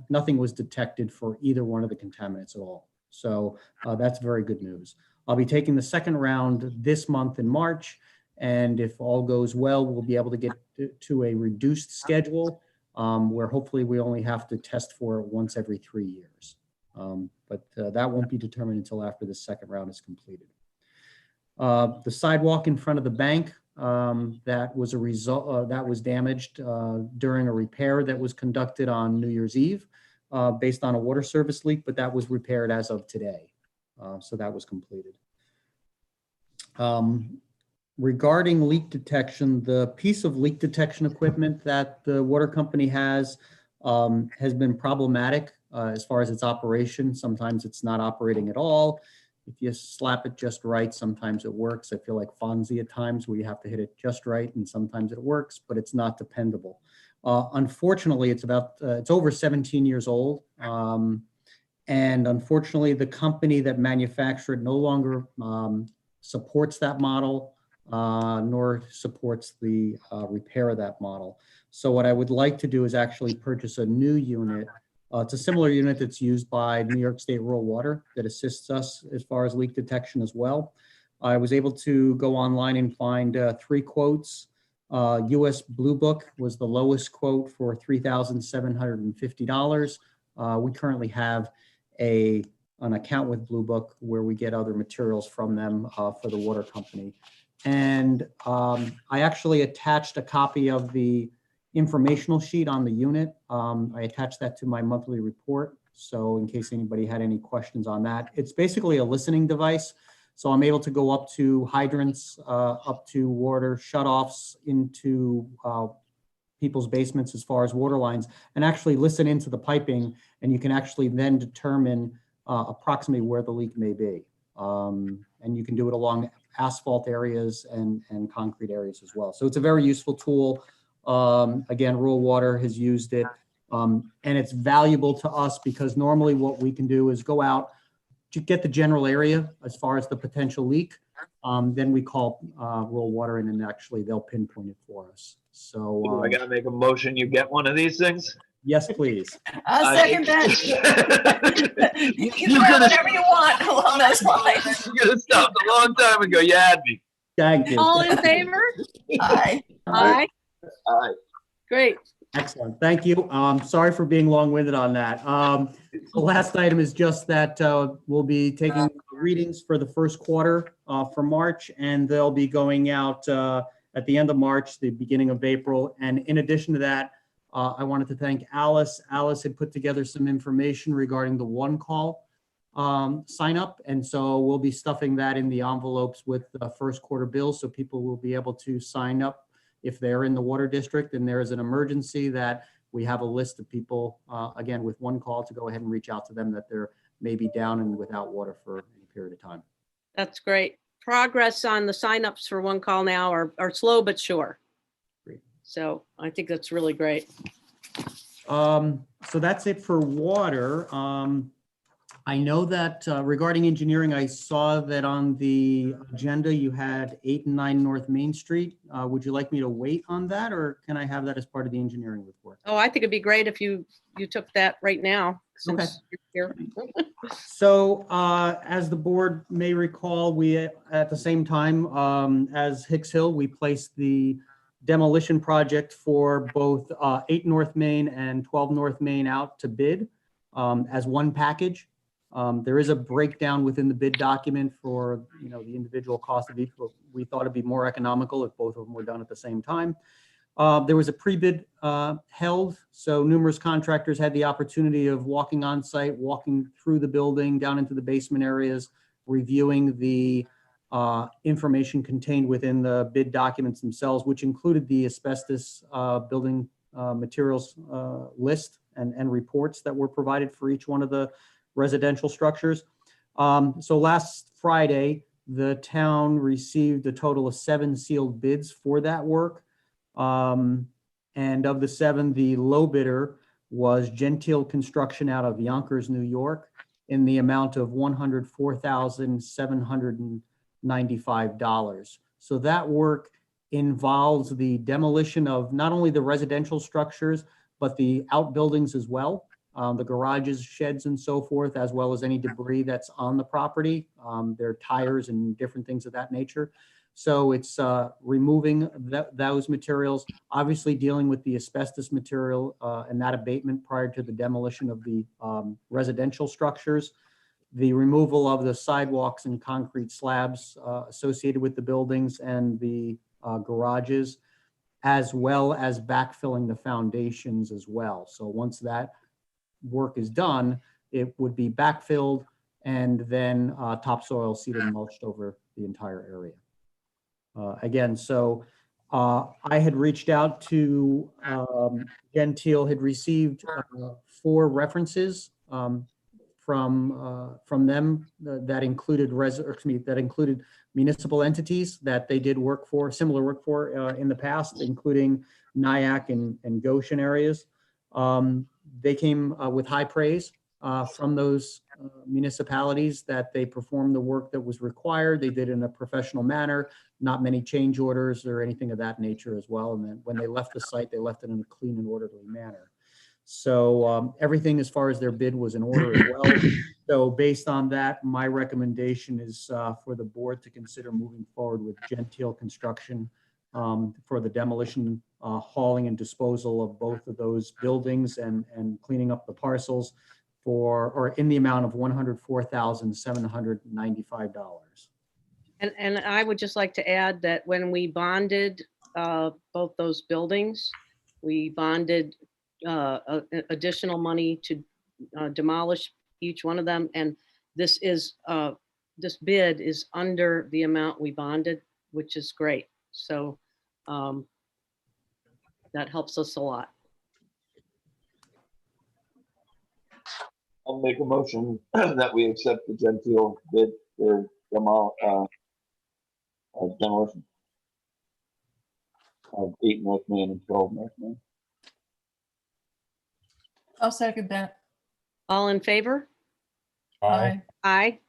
L: nothing was detected for either one of the contaminants at all. So that's very good news. I'll be taking the second round this month in March, and if all goes well, we'll be able to get to a reduced schedule where hopefully we only have to test for it once every 3 years. But that won't be determined until after the second round is completed. The sidewalk in front of the bank, that was a result that was damaged during a repair that was conducted on New Year's Eve based on a water service leak, but that was repaired as of today. So that was completed. Regarding leak detection, the piece of leak detection equipment that the water company has been problematic as far as its operation. Sometimes it's not operating at all. If you slap it just right, sometimes it works. I feel like Fonzie at times where you have to hit it just right, and sometimes it works, but it's not dependable. Unfortunately, it's over 17 years old. And unfortunately, the company that manufactured no longer supports that model, nor supports the repair of that model. So what I would like to do is actually purchase a new unit. It's a similar unit that's used by New York State Rural Water that assists us as far as leak detection as well. I was able to go online and find 3 quotes. US Blue Book was the lowest quote for $3,750. We currently have an account with Blue Book where we get other materials from them for the water company. And I actually attached a copy of the informational sheet on the unit. I attached that to my monthly report. So in case anybody had any questions on that, it's basically a listening device. So I'm able to go up to hydrants, up to water shutoffs, into people's basements as far as water lines, and actually listen into the piping. And you can actually then determine approximately where the leak may be. And you can do it along asphalt areas and concrete areas as well. So it's a very useful tool. Again, rural water has used it, and it's valuable to us because normally what we can do is go out to get the general area as far as the potential leak. Then we call rural water in, and actually they'll pinpoint it for us. So
B: I gotta make a motion. You get one of these things?
L: yes, please.
G: I'll second that. You can throw whatever you want along those lines.
B: You could have stopped a long time ago. You had me.
L: Thank you.
A: All in favor?
G: Aye.
A: Aye.
B: All right.
A: Great.
L: Excellent. Thank you. Sorry for being long-winded on that. The last item is just that we'll be taking readings for the first quarter for March, and they'll be going out at the end of March, the beginning of April. And in addition to that, I wanted to thank Alice. Alice had put together some information regarding the one call sign up. And so we'll be stuffing that in the envelopes with the first quarter bills. So people will be able to sign up if they're in the water district and there is an emergency, that we have a list of people, again, with one call to go ahead and reach out to them that they're maybe down and without water for any period of time.
A: That's great. Progress on the signups for one call now are slow but sure.
L: Great.
A: So I think that's really great.
L: So that's it for water. I know that regarding engineering, I saw that on the agenda you had 8 and 9 North Main Street. Would you like me to wait on that, or can I have that as part of the engineering report?
A: Oh, I think it'd be great if you took that right now, since you're here.
L: So as the board may recall, we at the same time as Hicks Hill, we placed the demolition project for both 8 North Main and 12 North Main out to bid as one package. There is a breakdown within the bid document for the individual cost of each, but we thought it'd be more economical if both of them were done at the same time. There was a pre-bid held, so numerous contractors had the opportunity of walking on site, walking through the building, down into the basement areas, reviewing the information contained within the bid documents themselves, which included the asbestos building materials list and reports that were provided for each one of the residential structures. So last Friday, the town received a total of 7 sealed bids for that work. And of the 7, the low bidder was Gentile Construction out of Yonkers, New York, in the amount of $104,795. So that work involves the demolition of not only the residential structures, but the outbuildings as well, the garages, sheds, and so forth, as well as any debris that's on the property, their tires and different things of that nature. So it's removing those materials, obviously dealing with the asbestos material and that abatement prior to the demolition of the residential structures, the removal of the sidewalks and concrete slabs associated with the buildings and the garages, as well as backfilling the foundations as well. So once that work is done, it would be backfilled and then topsoil seeded and mulched over the entire area. Again, so I had reached out to Gentile, had received 4 references from them that included that included municipal entities that they did work for, similar work for in the past, including Nyack and Goshen areas. They came with high praise from those municipalities that they performed the work that was required. They did it in a professional manner, not many change orders or anything of that nature as well. And then when they left the site, they left it in a clean and orderly manner. So everything as far as their bid was in order as well. So based on that, my recommendation is for the board to consider moving forward with Gentile Construction for the demolition, hauling and disposal of both of those buildings and cleaning up the parcels or in the amount of $104,795.
A: And I would just like to add that when we bonded both those buildings, we bonded additional money to demolish each one of them. And this bid is under the amount we bonded, which is great. So that helps us a lot.
B: I'll make a motion that we accept the Gentile bid for demolition of 8 North Main and 12 North Main.
G: I'll second that.
A: All in favor?
G: Aye.
A: Aye.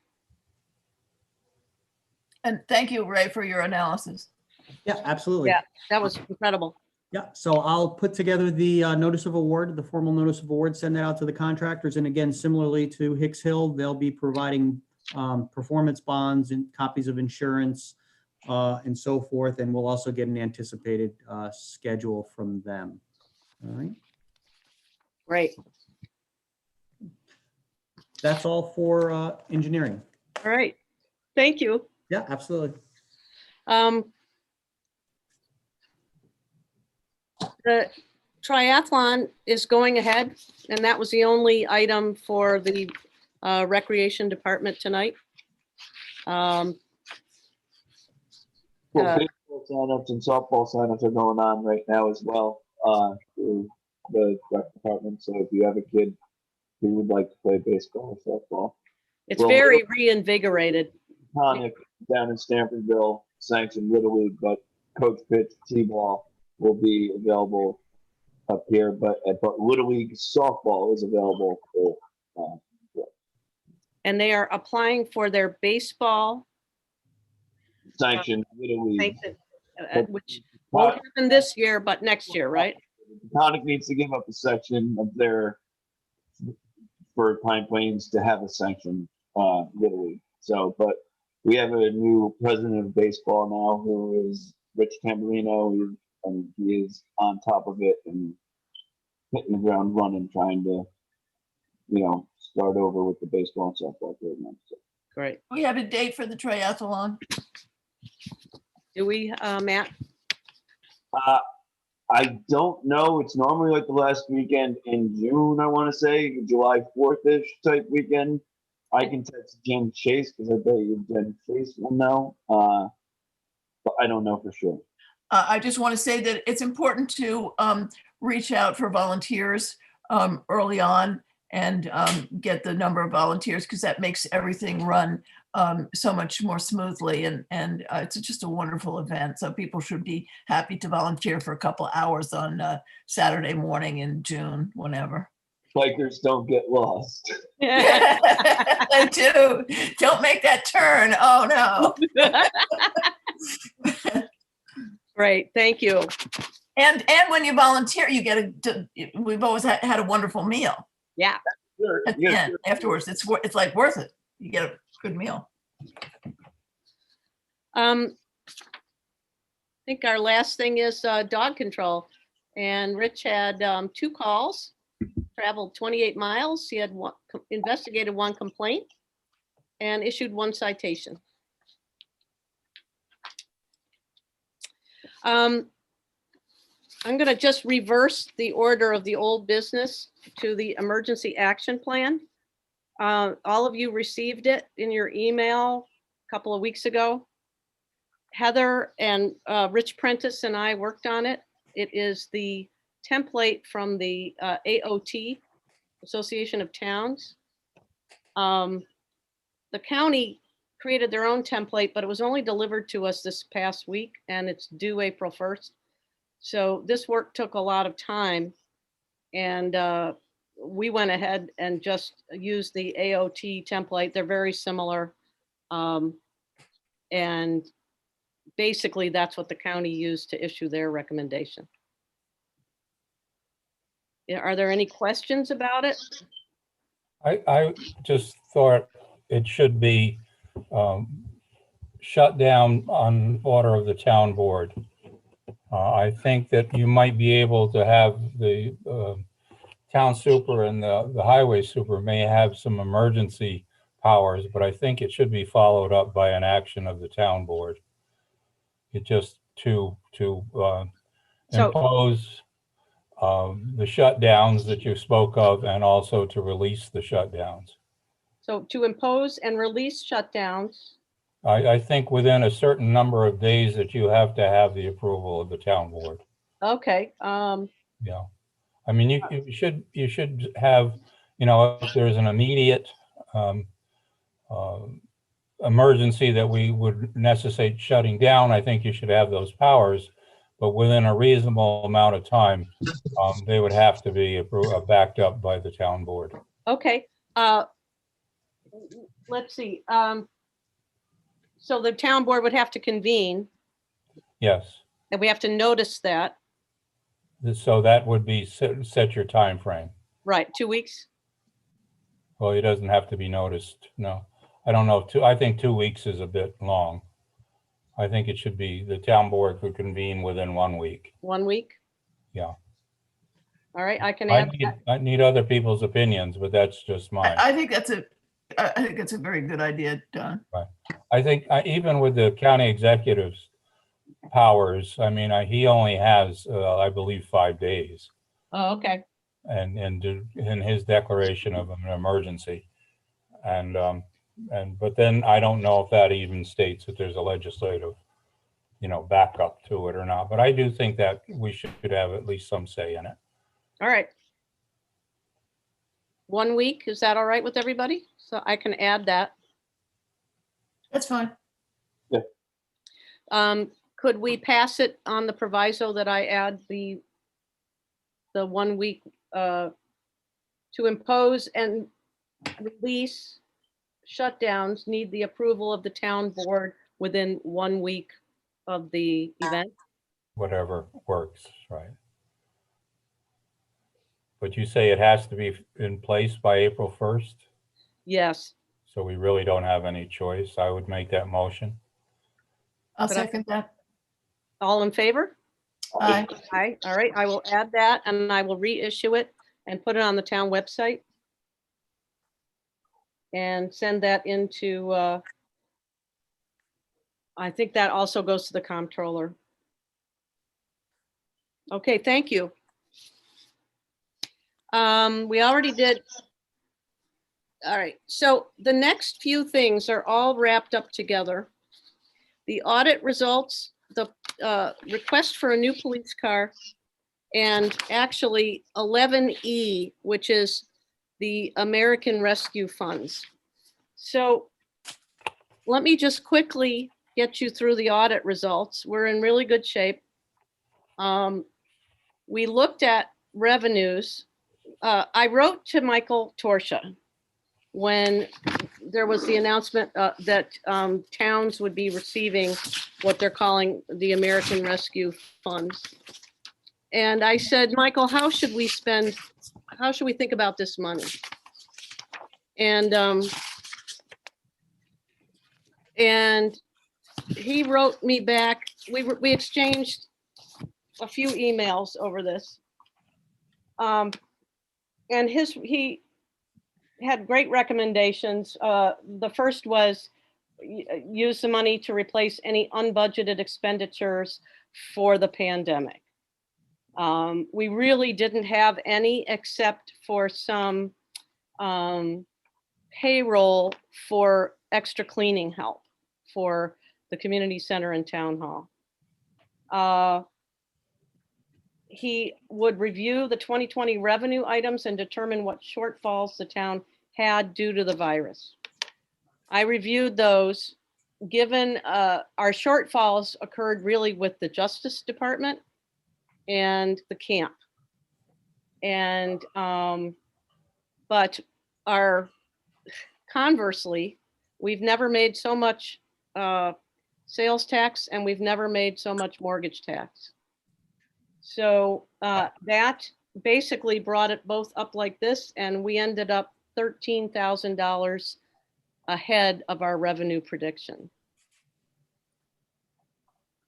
G: And thank you, Ray, for your analysis.
L: Yeah, absolutely.
A: Yeah, that was incredible.
L: Yeah, so I'll put together the notice of award, the formal notice of award, send that out to the contractors. And again, similarly to Hicks Hill, they'll be providing performance bonds and copies of insurance and so forth. And we'll also get an anticipated schedule from them. All right.
A: Great.
L: That's all for engineering.
A: All right. Thank you.
L: Yeah, absolutely.
A: The triathlon is going ahead, and that was the only item for the recreation department tonight.
B: Well, baseball signups and softball signups are going on right now as well through the rec department. So if you have a kid who would like to play baseball or softball,
A: It's very reinvigorated.
B: Tonic down in Stanfordville sanctioned Little League, but Coach pitched T-ball will be available up here, but Little League softball is available for,
A: And they are applying for their baseball,
B: sanctioned Little League.
A: which won't happen this year, but next year, right?
B: Tonic needs to give up a section of their for Pine Plains to have a sanctioned Little League. So, but we have a new president of baseball now who is Rich Tamburino, and he is on top of it and hitting the ground running, trying to, start over with the baseball and softball program. So.
A: Great.
G: We have a date for the triathlon.
A: Do we, Matt?
B: I don't know. It's normally like the last weekend in June, I want to say, July 4th-ish type weekend. I can text Jen Chase because I bet you Jen Chase will know. But I don't know for sure.
G: I just want to say that it's important to reach out for volunteers early on and get the number of volunteers, because that makes everything run so much more smoothly. And it's just a wonderful event. So people should be happy to volunteer for a couple hours on Saturday morning in June, whenever.
B: Bikers don't get lost.
G: They do. Don't make that turn. Oh, no.
A: Great, thank you.
G: And when you volunteer, you get we've always had a wonderful meal.
A: Yeah.
B: Sure.
G: At the end, afterwards, it's like worth it. You get a good meal.
A: I think our last thing is dog control. And Rich had 2 calls, traveled 28 miles. He had investigated 1 complaint and issued 1 citation. I'm going to just reverse the order of the old business to the emergency action plan. All of you received it in your email a couple of weeks ago. Heather and Rich Prentice and I worked on it. It is the template from the AOT, Association of Towns. The county created their own template, but it was only delivered to us this past week and it's due April 1st. So this work took a lot of time, and we went ahead and just used the AOT template. They're very similar. And basically that's what the county used to issue their recommendation. Are there any questions about it?
C: I just thought it should be shut down on order of the town board. I think that you might be able to have the town super and the highway super may have some emergency powers, but I think it should be followed up by an action of the town board. It just to impose the shutdowns that you spoke of, and also to release the shutdowns.
A: So to impose and release shutdowns.
C: I think within a certain number of days that you have to have the approval of the town board.
A: Okay.
C: Yeah. I mean, you should have, if there's an immediate emergency that we would necessitate shutting down, I think you should have those powers, but within a reasonable amount of time, they would have to be backed up by the town board.
A: Okay. Let's see. So the town board would have to convene.
C: Yes.
A: And we have to notice that.
C: So that would be set your time frame.
A: Right, 2 weeks.
C: Well, it doesn't have to be noticed. No, I don't know. I think 2 weeks is a bit long. I think it should be the town board could convene within 1 week.
A: 1 week.
C: Yeah.
A: All right, I can add that.
C: I need other people's opinions, but that's just mine.
G: I think that's a very good idea, Don.
C: Right. I think even with the county executive's powers, I mean, he only has, I believe, 5 days.
A: Oh, okay.
C: And in his declaration of an emergency, but then I don't know if that even states that there's a legislative, backup to it or not. But I do think that we should have at least some say in it.
A: All right. 1 week, is that all right with everybody? So I can add that.
G: That's fine.
B: Yeah.
A: could we pass it on the proviso that I add the 1 week to impose and release shutdowns need the approval of the town board within 1 week of the event?
C: Whatever works, right? But you say it has to be in place by April 1st?
A: Yes.
C: So we really don't have any choice. I would make that motion.
G: I'll
A: But I-
G: second that.
A: All in favor?
G: Aye.
A: Aye. All right, I will add that and I will reissue it and put it on the town website. And send that into, I think that also goes to the comptroller. Okay, thank you. We already did. All right, so the next few things are all wrapped up together. The audit results, the request for a new police car, and actually 11E, which is the American Rescue Funds. So let me just quickly get you through the audit results. We're in really good shape. We looked at revenues. I wrote to Michael Torsha when there was the announcement that towns would be receiving what they're calling the American Rescue Funds. And I said, Michael, how should we think about this money? And he wrote me back. We exchanged a few emails over this. And he had great recommendations. The first was use the money to replace any unbudgeted expenditures for the pandemic. We really didn't have any except for some payroll for extra cleaning help for the community center and town hall. He would review the 2020 revenue items and determine what shortfalls the town had due to the virus. I reviewed those. Given our shortfalls occurred really with the Justice Department and the camp. And, but conversely, we've never made so much sales tax and we've never made so much mortgage tax. So that basically brought it both up like this, and we ended up $13,000 ahead of our revenue prediction.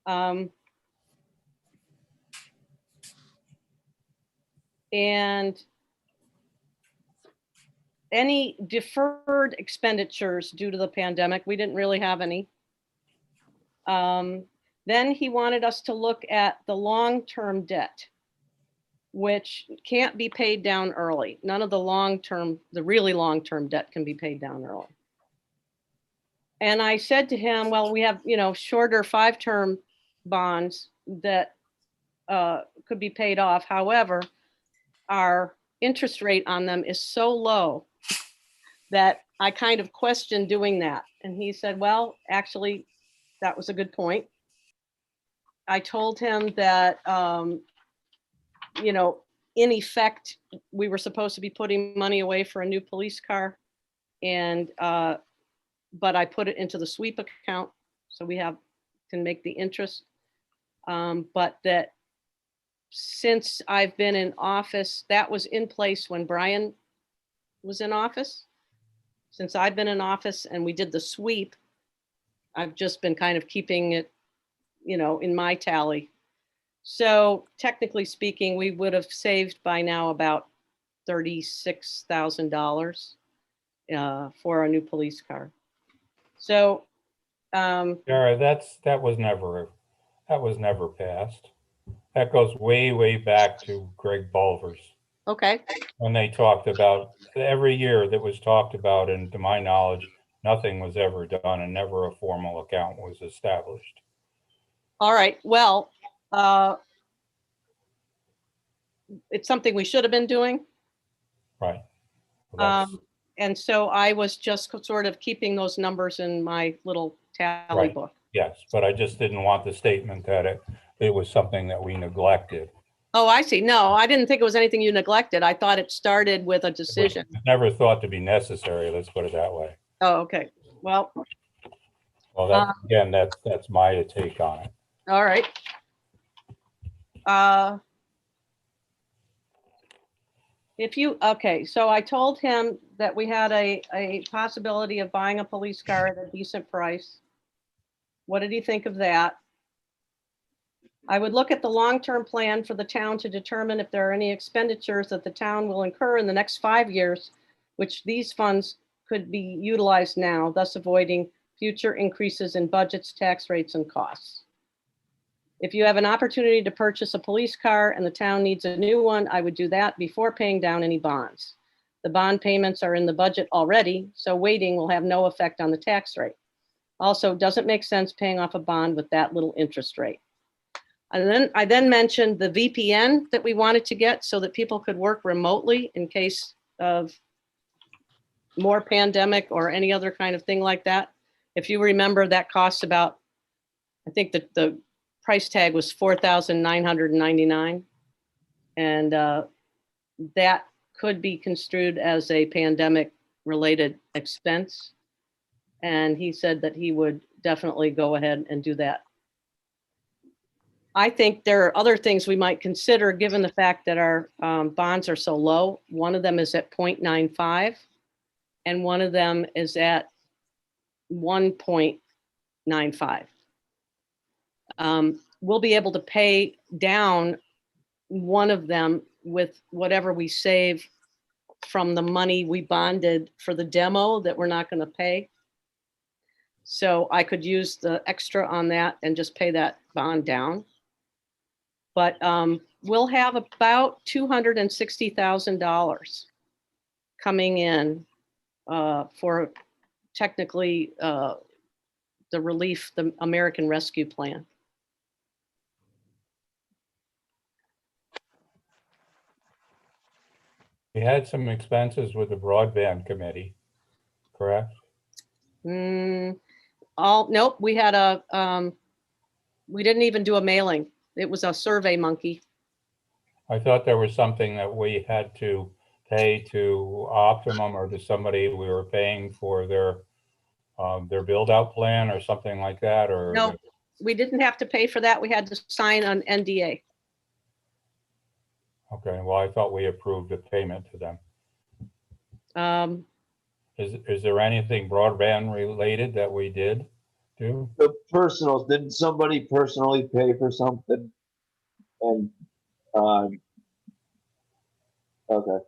A: And any deferred expenditures due to the pandemic, we didn't really have any. Then he wanted us to look at the long-term debt, which can't be paid down early. None of the really long-term debt can be paid down early. And I said to him, well, we have, shorter 5-term bonds that could be paid off. However, our interest rate on them is so low that I kind of questioned doing that. And he said, well, actually, that was a good point. I told him that, in effect, we were supposed to be putting money away for a new police car. And, but I put it into the sweep account. So we can make the interest. But that since I've been in office, that was in place when Brian was in office. Since I've been in office and we did the sweep, I've just been kind of keeping it, in my tally. So technically speaking, we would have saved by now about $36,000 for a new police car. So,
C: Sarah, that was never passed. That goes way, way back to Greg Bulvers.
A: okay,
C: When they talked about every year that was talked about, and to my knowledge, nothing was ever done and never a formal account was established.
A: all right, well, it's something we should have been doing.
C: Right. Well,
A: And so I was just sort of keeping those numbers in my little tally
C: Right.
A: book.
C: Yes, but I just didn't want the statement that it was something that we neglected.
A: Oh, I see. No, I didn't think it was anything you neglected. I thought it started with a
C: It was
A: decision.
C: never thought to be necessary, let's put it that way.
A: Oh, okay. Well,
C: Well, that, again, that's my take on it.
A: all right. Okay, so I told him that we had a possibility of buying a police car at a decent price. What did he think of that? I would look at the long-term plan for the town to determine if there are any expenditures that the town will incur in the next 5 years, which these funds could be utilized now, thus avoiding future increases in budgets, tax rates, and costs. If you have an opportunity to purchase a police car and the town needs a new one, I would do that before paying down any bonds. The bond payments are in the budget already, so waiting will have no effect on the tax rate. Also, doesn't make sense paying off a bond with that little interest rate. And I then mentioned the VPN that we wanted to get so that people could work remotely in case of more pandemic or any other kind of thing like that. If you remember, that costs about, I think that the price tag was $4,999. And that could be construed as a pandemic related expense. And he said that he would definitely go ahead and do that. I think there are other things we might consider given the fact that our bonds are so low. One of them is at 0.95 and one of them is at 1.95. We'll be able to pay down one of them with whatever we save from the money we bonded for the demo that we're not going to pay. So I could use the extra on that and just pay that bond down. But we'll have about $260,000 coming in for technically the relief, the American Rescue Plan.
C: We had some expenses with the broadband committee, correct?
A: Nope, we had we didn't even do a mailing. It was a Survey Monkey.
C: I thought there was something that we had to pay to Optimum or to somebody we were paying for their build out plan or something like that, or?
A: No, we didn't have to pay for that. We had to sign an NDA.
C: Okay, well, I thought we approved a payment to them. Is there anything broadband related that we did do?
B: The personals, didn't somebody personally pay for something? And, okay,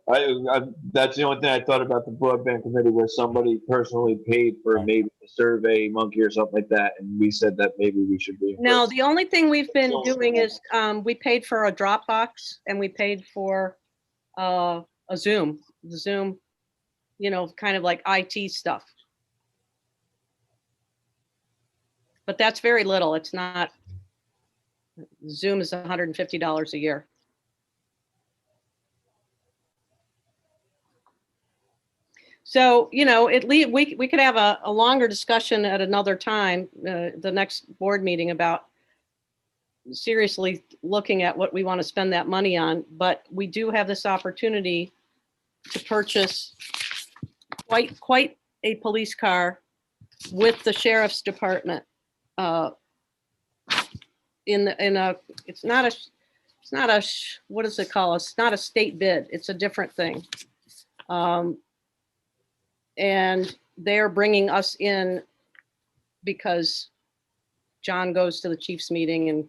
B: that's the only thing I thought about the broadband committee, where somebody personally paid for maybe a Survey Monkey or something like that, and we said that maybe we should be.
A: No, the only thing we've been doing is we paid for a Dropbox and we paid for a Zoom, the Zoom, you know, kind of like IT stuff. But that's very little. It's not, Zoom is $150 a year. So, you know, we could have a longer discussion at another time, the next board meeting, about seriously looking at what we want to spend that money on. But we do have this opportunity to purchase quite a police car with the sheriff's department. It's not a what is it called? It's not a state bid. It's a different thing. And they're bringing us in because John goes to the chief's meeting and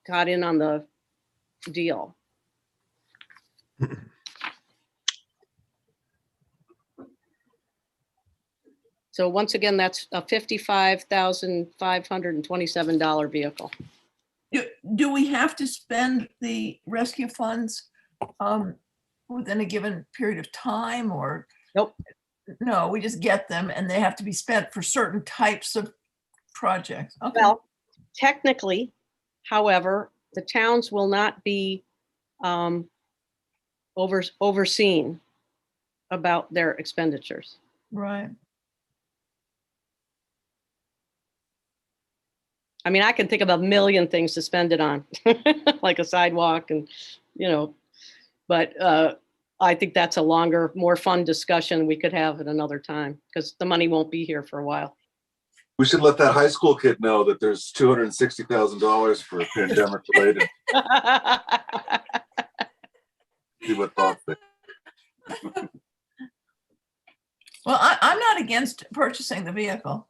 A: got in on the deal. So once again, that's a $55,527 vehicle.
G: Do we have to spend the rescue funds within a given period of time, or?
A: Nope.
G: No, we just get them and they have to be spent for certain types of projects. Okay.
A: Well, technically, however, the towns will not be overseen about their expenditures.
G: Right.
A: I mean, I can think of a million things to spend it on, like a sidewalk and, but I think that's a longer, more fun discussion we could have at another time because the money won't be here for a while.
F: We should let that high school kid know that there's $260,000 for pandemic related. See what thoughts they.
G: Well, I'm not against purchasing the vehicle.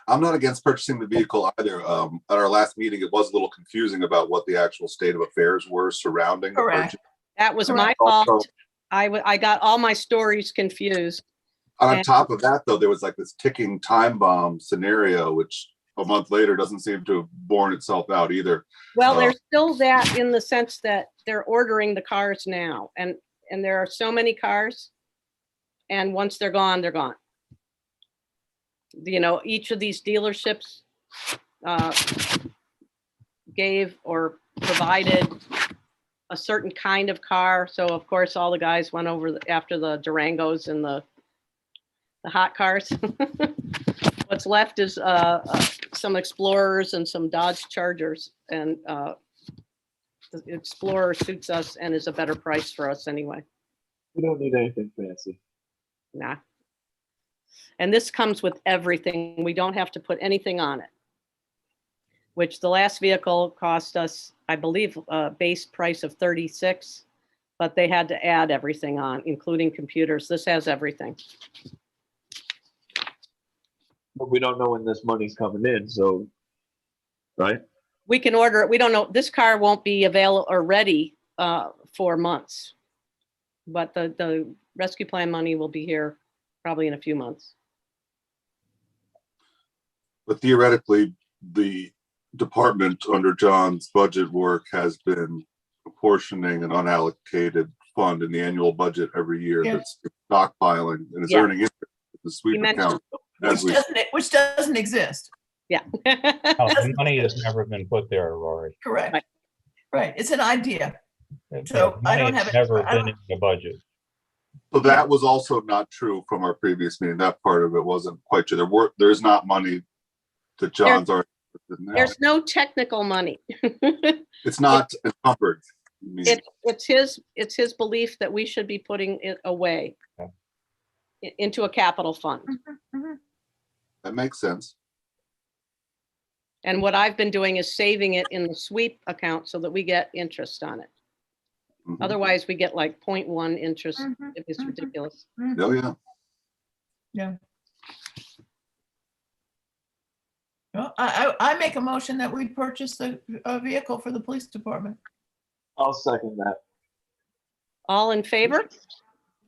F: I'm not against purchasing the vehicle either. At our last meeting, it was a little confusing about what the actual state of affairs were surrounding the
G: Correct.
F: purchase.
A: That was my
F: Also,
A: fault. I got all my stories confused.
F: on
A: And-
F: top of that, though, there was like this ticking time bomb scenario, which a month later doesn't seem to have borne itself out either.
A: Well, there's still that in the sense that they're ordering the cars now and there are so many cars. And once they're gone, they're gone. Each of these dealerships gave or provided a certain kind of car. So of course, all the guys went over after the Durangos and the hot cars. What's left is some Explorers and some Dodge Chargers, and the Explorer suits us and is a better price for us anyway.
B: We don't need anything fancy.
A: Nah. And this comes with everything. We don't have to put anything on it, which the last vehicle cost us, I believe, a base price of 36, but they had to add everything on, including computers. This has everything.
B: But we don't know when this money's coming in, so, right?
A: We can order it. We don't know. This car won't be available or ready for months, but the rescue plan money will be here probably in a few months.
F: But theoretically, the department under John's budget work has been apportioning an unallocated fund in the annual budget every year that's stockpiling and is
A: Yeah.
F: earning interest in the sweep account.
G: Which doesn't exist.
A: Yeah.
C: The money has never been put there, Rory.
G: Correct.
A: Right.
G: Right. It's an idea.
C: The
G: So I
C: money
G: don't
C: has
G: have it.
C: never
G: I
C: been
G: don't-
C: in the budget.
F: So that was also not true from our previous meeting. That part of it wasn't quite true. There's not money that John's already. Now.
A: There's no technical money.
F: It's not encumbered. I mean,
A: It's his belief that we should be putting it away into a capital fund.
F: that makes sense.
A: And what I've been doing is saving it in the sweep account so that we get interest on it.
F: Mhm.
A: Otherwise, we get like 0.1 interest. It's ridiculous.
F: Oh, yeah.
G: Yeah. Well, I make a motion that we purchase the vehicle for the police department.
B: I'll second that.
A: All in favor?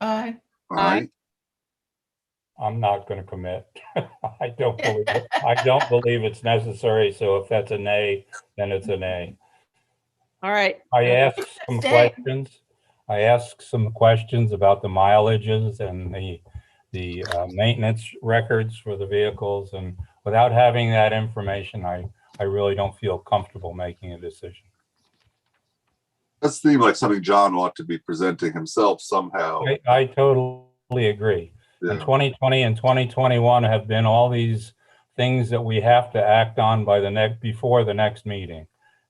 G: Aye.
F: All right.
C: I'm not going to commit. I don't believe it's necessary. So if that's a nay, then it's a nay.
A: All right.
C: I asked some questions. I asked some questions about the mileages and the maintenance records for the vehicles, and without having that information, I really don't feel comfortable making a decision.
F: That seemed like something John ought to be presenting himself somehow.
C: I totally agree.
F: Yeah.
C: And 2020 and 2021 have been all these things that we have to act on before the next meeting.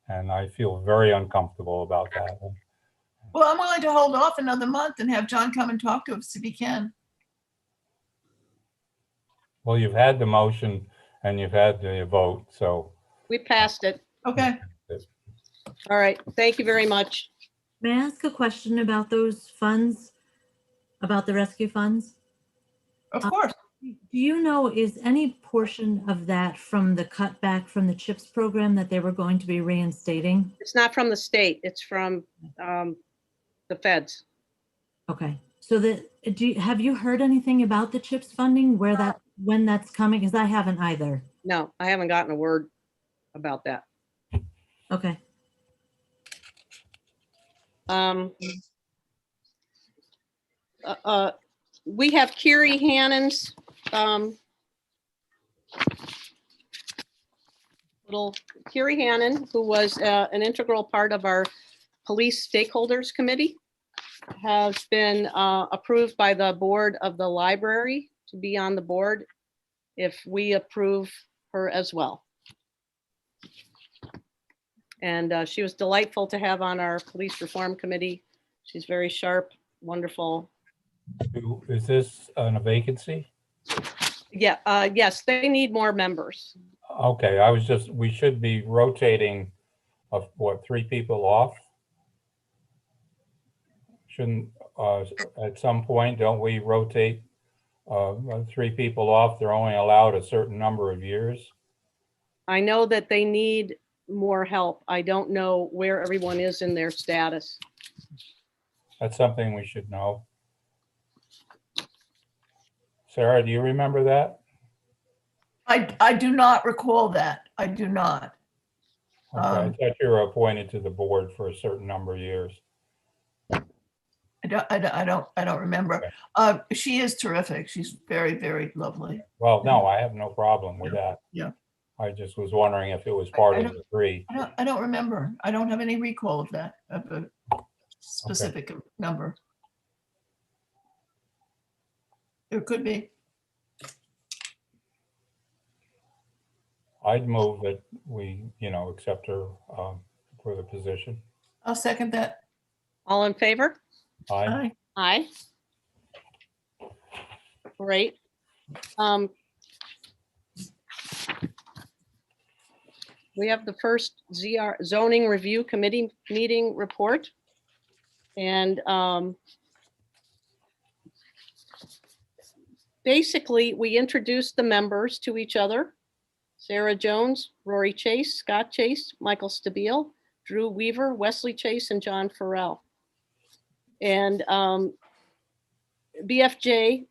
C: And I feel very uncomfortable about that.
G: Well, I'm willing to hold off another month and have John come and talk to us if he can.
C: Well, you've had the motion and you've had the vote, so.
A: We passed it.
G: Okay.
A: All right. Thank you very much.
K: May I ask a question about those funds, about the rescue funds?
G: Of course.
K: Do you know, is any portion of that from the cutback from the CHIPS program that they were going to be reinstating?
A: It's not from the state. It's from the feds.
K: Okay, so have you heard anything about the CHIPS funding, when that's coming? Because I haven't either.
A: No, I haven't gotten a word about that.
K: Okay.
A: We have Kiri Hannon's Kiri Hannon, who was an integral part of our police stakeholders committee, has been approved by the board of the library to be on the board. if we approve her as well. And she was delightful to have on our police reform committee. She's very sharp, wonderful.
C: Is this a vacancy?
A: Yeah, yes, they need more members.
C: Okay, we should be rotating of what, 3 people off? Shouldn't, at some point, don't we rotate 3 people off? They're only allowed a certain number of years.
A: I know that they need more help. I don't know where everyone is in their status.
C: That's something we should know. Sarah, do you remember that?
G: I do not recall that. I do not.
C: Okay, I thought you were appointed to the board for a certain number of years.
G: I don't remember. She is terrific. She's very, very lovely.
C: Well, no, I have no problem with that.
G: Yeah.
C: I just was wondering if it was part of the 3.
G: I don't remember. I don't have any recall of that, of a specific number. It could be.
C: I'd move that we, accept her for the position.
G: I'll second that.
A: All in favor?
C: Aye.
A: Aye. Great. We have the first zoning review committee meeting report. And basically, we introduced the members to each other. Sarah Jones, Rory Chase, Scott Chase, Michael Stabile, Drew Weaver, Wesley Chase, and John Farrell. And BFJ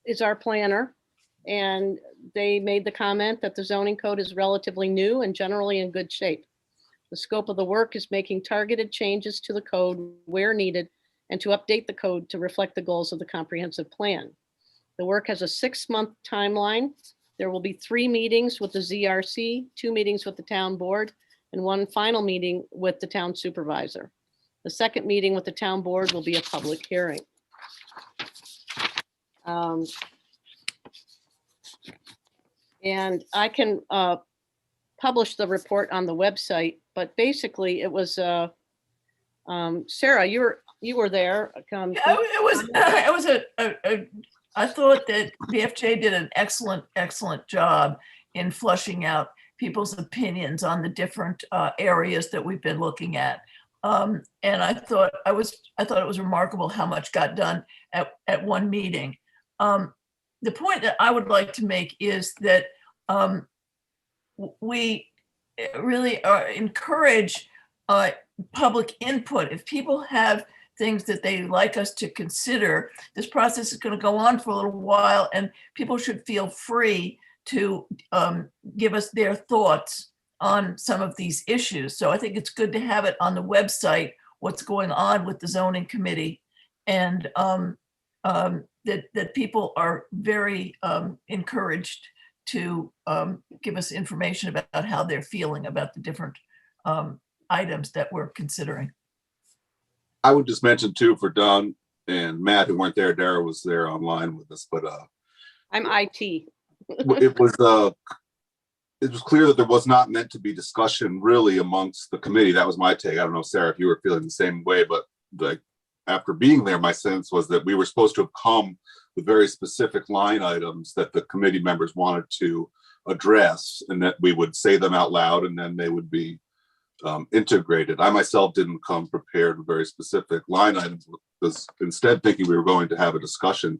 A: is our planner, and they made the comment that the zoning code is relatively new and generally in good shape. The scope of the work is making targeted changes to the code where needed and to update the code to reflect the goals of the comprehensive plan. The work has a 6-month timeline. There will be 3 meetings with the ZRC, 2 meetings with the town board, and 1 final meeting with the town supervisor. The second meeting with the town board will be a public hearing. And I can publish the report on the website, but basically it was, Sarah, you were there.
G: I thought that BFJ did an excellent job in flushing out people's opinions on the different areas that we've been looking at. And I thought it was remarkable how much got done at one meeting. The point that I would like to make is that we really encourage public input. If people have things that they like us to consider, this process is going to go on for a little while, and people should feel free to give us their thoughts on some of these issues. So I think it's good to have it on the website, what's going on with the zoning committee, and that people are very encouraged to give us information about how they're feeling about the different items that we're considering.
F: I would just mention too, for Don and Matt who weren't there, Dara was there online with us, but
A: I'm IT.
F: it was clear that there was not meant to be discussion really amongst the committee. That was my take. I don't know, Sarah, if you were feeling the same way, but like after being there, my sense was that we were supposed to have come with very specific line items that the committee members wanted to address, and that we would say them out loud and then they would be integrated. I myself didn't come prepared with very specific line items, was instead thinking we were going to have a discussion.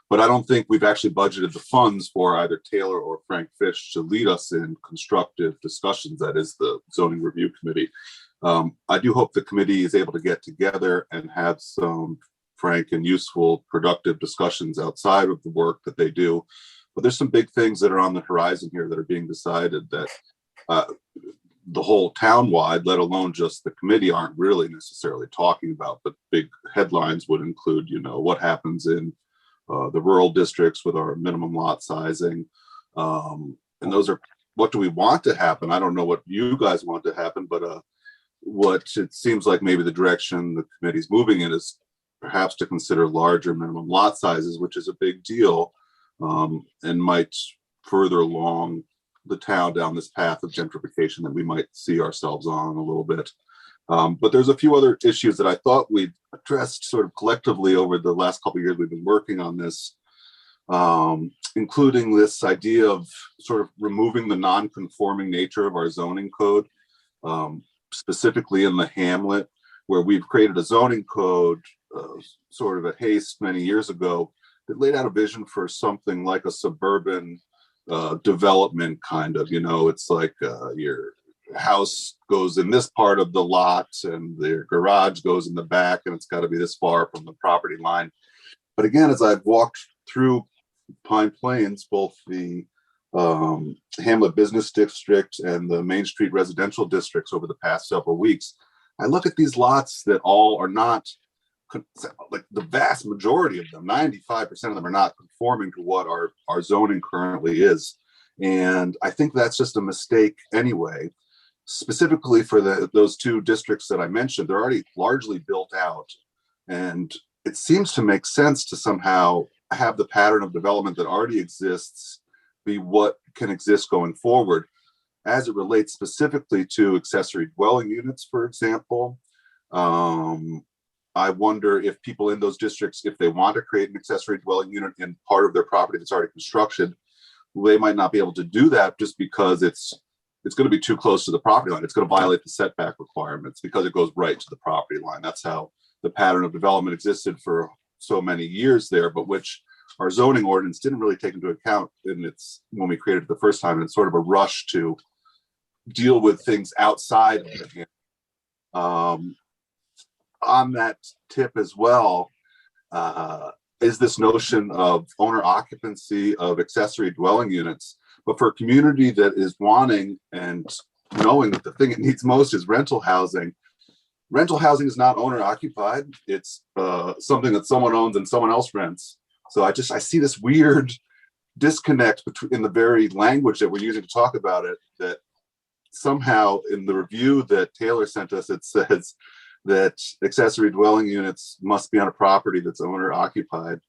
F: But I don't think we've actually budgeted the funds for either Taylor or Frank Fish to lead us in constructive discussions. That is the zoning review committee. I do hope the committee is able to get together and have some frank and useful, productive discussions outside of the work that they do. But there's some big things that are on the horizon here that are being decided that the whole town-wide, let alone just the committee, aren't really necessarily talking about. But big headlines would include, what happens in the rural districts with our minimum lot sizing. And those are, what do we want to happen? I don't know what you guys want to happen, but what it seems like maybe the direction the committee's moving in is perhaps to consider larger minimum lot sizes, which is a big deal, and might further along the town down this path of gentrification that we might see ourselves on a little bit. But there's a few other issues that I thought we'd addressed sort of collectively over the last couple of years we've been working on this, including this idea of sort of removing the non-conforming nature of our zoning code, specifically in the hamlet, where we've created a zoning code sort of at haste many years ago that laid out a vision for something like a suburban development kind of, it's like your house goes in this part of the lot and the garage goes in the back and it's got to be this far from the property line. But again, as I've walked through Pine Plains, both the Hamlet Business District and the Main Street residential districts over the past several weeks, I look at these lots that all are not, like the vast majority of them, 95% of them are not conforming to what our zoning currently is. And I think that's just a mistake anyway. Specifically for those two districts that I mentioned, they're already largely built out. And it seems to make sense to somehow have the pattern of development that already exists be what can exist going forward. As it relates specifically to accessory dwelling units, for example, I wonder if people in those districts, if they want to create an accessory dwelling unit in part of their property that's already constructed, they might not be able to do that just because it's going to be too close to the property line. It's going to violate the setback requirements because it goes right to the property line. That's how the pattern of development existed for so many years there, but which our zoning ordinance didn't really take into account when we created it the first time. And it's sort of a rush to deal with things outside of the on that tip as well, is this notion of owner occupancy of accessory dwelling units. But for a community that is wanting and knowing that the thing it needs most is rental housing is not owner occupied. It's something that someone owns and someone else rents. So I see this weird disconnect in the very language that we're using to talk about it, that somehow in the review that Taylor sent us, it says that accessory dwelling units must be on a property that's owner occupied.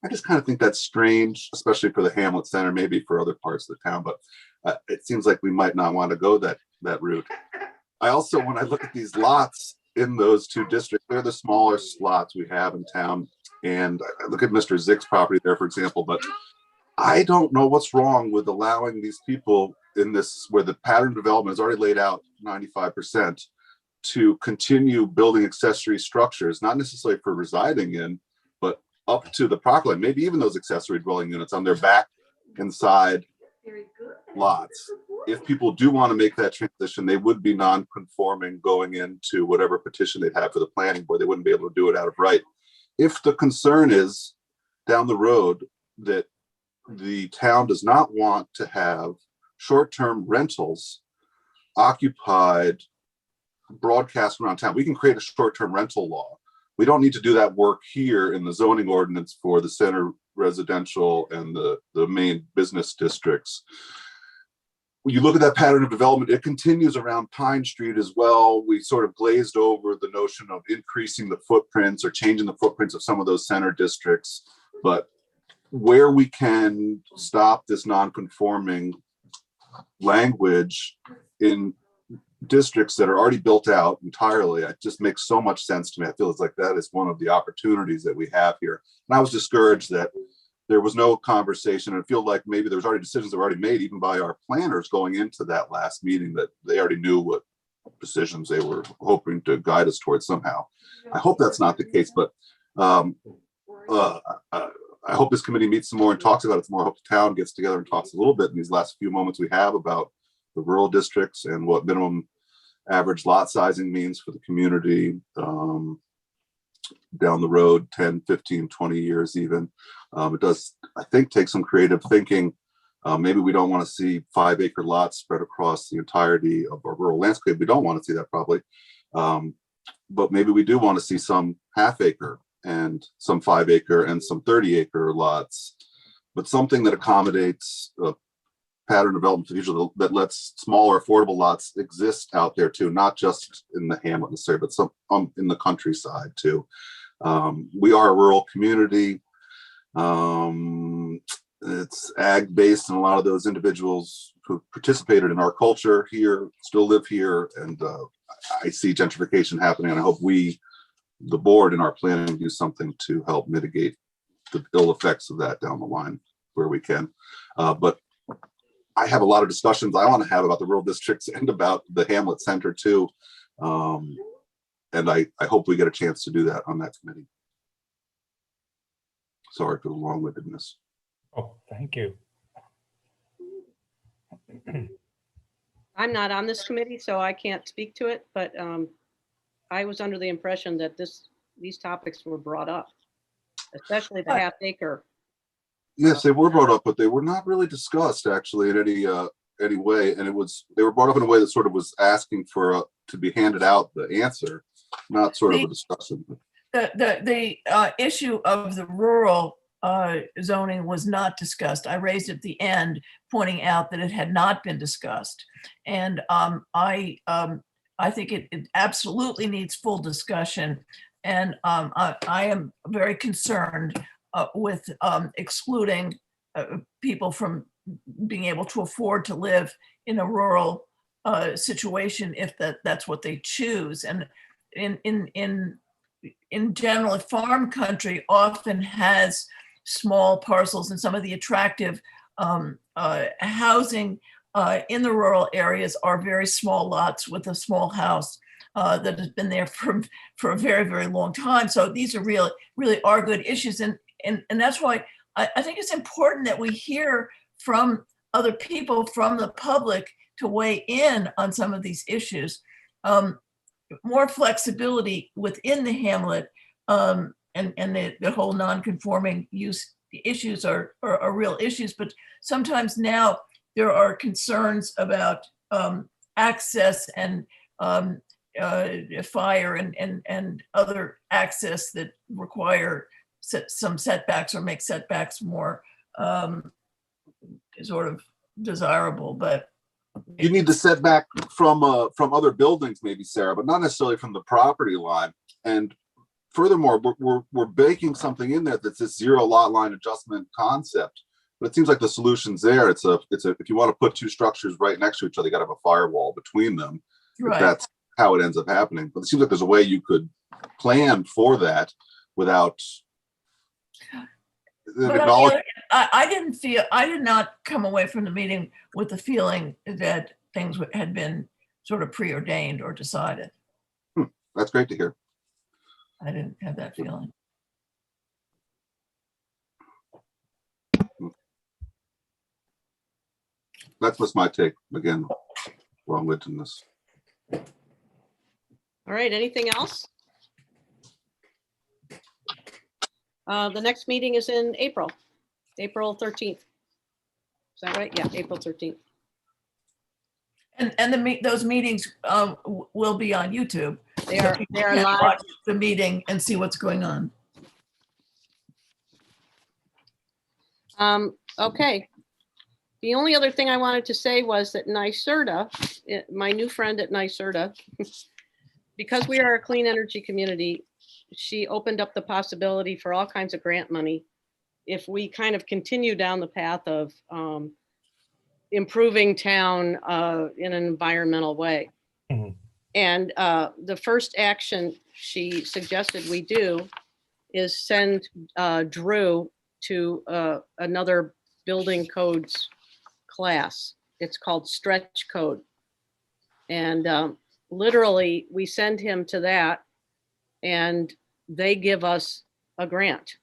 F: I just kind of think that's strange, especially for the Hamlet Center, maybe for other parts of the town, but it seems like we might not want to go that route. I also, when I look at these lots in those two districts, they're the smallest lots we have in town. And I look at Mr. Zick's property there, for example, but I don't know what's wrong with allowing these people in this, where the pattern development is already laid out 95%, to continue building accessory structures, not necessarily for residing in, but up to the property line, maybe even those accessory dwelling units on their back and side lots. If people do want to make that transition, they would be non-conforming going into whatever petition they'd have for the planning board. They wouldn't be able to do it out of right. If the concern is down the road that the town does not want to have short-term rentals occupied broadcast around town, we can create a short-term rental law. We don't need to do that work here in the zoning ordinance for the center residential and the main business districts. When you look at that pattern of development, it continues around Pine Street as well. We sort of glazed over the notion of increasing the footprints or changing the footprints of some of those center districts. But where we can stop this non-conforming language in districts that are already built out entirely, it just makes so much sense to me. I feel it's like that is one of the opportunities that we have here. And I was discouraged that there was no conversation. I feel like maybe there's already decisions that were already made even by our planners going into that last meeting, that they already knew what decisions they were hoping to guide us towards somehow. I hope that's not the case, but I hope this committee meets some more and talks about it some more. I hope the town gets together and talks a little bit in these last few moments we have about the rural districts and what minimum average lot sizing means for the community down the road, 10, 15, 20 years even. It does, I think, take some creative thinking. Maybe we don't want to see 5-acre lots spread across the entirety of our rural landscape. We don't want to see that probably. But maybe we do want to see some half-acre and some 5-acre and some 30-acre lots, but something that accommodates pattern development for the future that lets smaller affordable lots exist out there too, not just in the hamlet necessarily, but some in the countryside too. We are a rural community. it's ag based, and a lot of those individuals who participated in our culture here still live here. And I see gentrification happening, and I hope we, the board, in our planning, do something to help mitigate the ill effects of that down the line where we can. But I have a lot of discussions I want to have about the rural districts and about the Hamlet Center too. And I hope we get a chance to do that on that committee. Sorry for the long-windedness.
C: Oh, thank you.
A: I'm not on this committee, so I can't speak to it, but I was under the impression that these topics were brought up, especially the half acre.
F: Yes, they were brought up, but they were not really discussed actually in any way. And they were brought up in a way that sort of was asking for to be handed out the answer, not sort of a discussion.
G: The issue of the rural zoning was not discussed. I raised it at the end, pointing out that it had not been discussed. And I think it absolutely needs full discussion. And I am very concerned with excluding people from being able to afford to live in a rural situation if that's what they choose. And in general, farm country often has small parcels, and some of the attractive housing in the rural areas are very small lots with a small house that has been there for a very, very long time. So these are really are good issues. And that's why I think it's important that we hear from other people, from the public, to weigh in on some of these issues. More flexibility within the hamlet, and the whole non-conforming use issues are real issues, but sometimes now there are concerns about access and fire and other access that require some setbacks or make setbacks more sort of desirable. But
F: you need the setback from other buildings, maybe, Sarah, but not necessarily from the property line. And furthermore, we're baking something in there that's this zero lot line adjustment concept. But it seems like the solution's there. It's if you want to put two structures right next to each other, you got to have a firewall between them.
G: right.
F: That's how it ends up happening. But it seems like there's a way you could plan for that without.
G: But I did not come away from the meeting with the feeling that things had been sort of preordained or decided.
F: That's great to hear.
G: I didn't have that feeling.
F: That's what's my take. Again, long-windedness.
A: All right, anything else? The next meeting is in April 13th. Is that right? Yeah, April 13th.
G: And those meetings will be on YouTube.
A: They are
G: You can
A: live.
G: watch the meeting and see what's going on.
A: Okay. The only other thing I wanted to say was that NYSERDA, my new friend at NYSERDA, because we are a clean energy community, she opened up the possibility for all kinds of grant money if we kind of continue down the path of improving town in an environmental way.
C: Mhm.
A: And the first action she suggested we do is send Drew to another building codes class. It's called Stretch Code. And literally we send him to that and they give us a grant.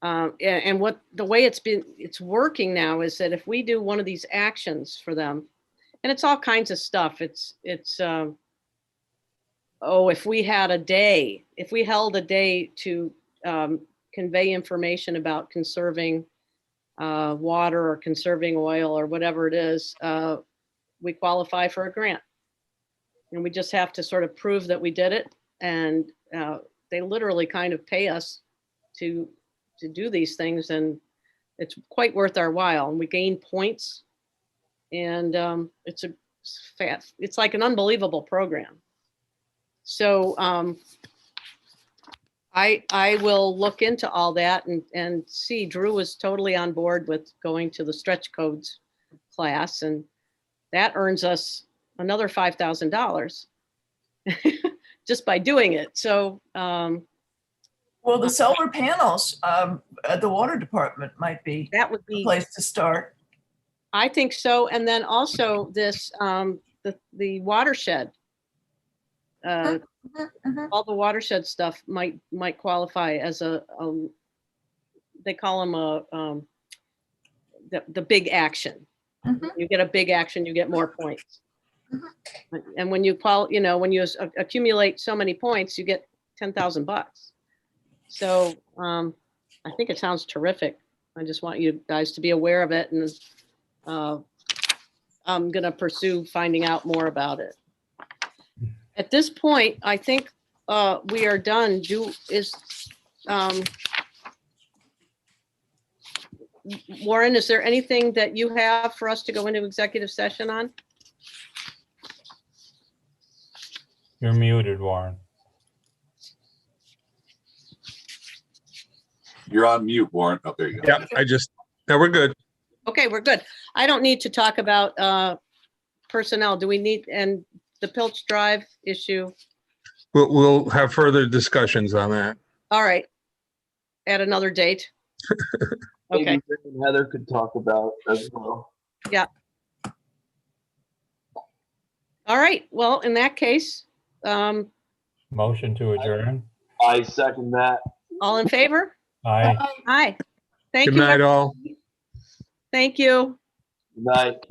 A: And what the way it's working now is that if we do one of these actions for them, and it's all kinds of stuff. It's if we held a day to convey information about conserving water or conserving oil or whatever it is, we qualify for a grant. And we just have to sort of prove that we did it. And they literally kind of pay us to do these things, and it's quite worth our while. And we gain points, and it's like an unbelievable program. So I will look into all that and see. Drew was totally on board with going to the stretch codes class, and that earns us another $5,000 just by doing it. So,
G: Well, the solar panels at the water department might be
A: that would
G: a
A: be,
G: place to start.
A: I think so. And then also this, the watershed. All the watershed stuff might qualify as a they call them the big action. You get a big action, you get more points. And when you when you accumulate so many points, you get $10,000. So I think it sounds terrific. I just want you guys to be aware of it, and I'm gonna pursue finding out more about it. At this point, I think we are done. Warren, is there anything that you have for us to go into executive session on?
C: You're muted, Warren.
F: You're on mute, Warren. Oh, there you go.
J: Yeah, no, we're good.
A: Okay, we're good. I don't need to talk about personnel. Do we need, and the Pilch Drive issue?
J: We'll have further discussions on that.
A: All right. At another date.
B: Maybe
A: Okay.
B: Rick and Heather could talk about as well.
A: Yeah. All right. Well, in that case,
C: Motion to adjourn.
B: I second that.
A: all in favor?
C: Aye.
A: Aye. Thank
J: Good
A: you.
J: night, all.
A: Thank you.
B: Good night.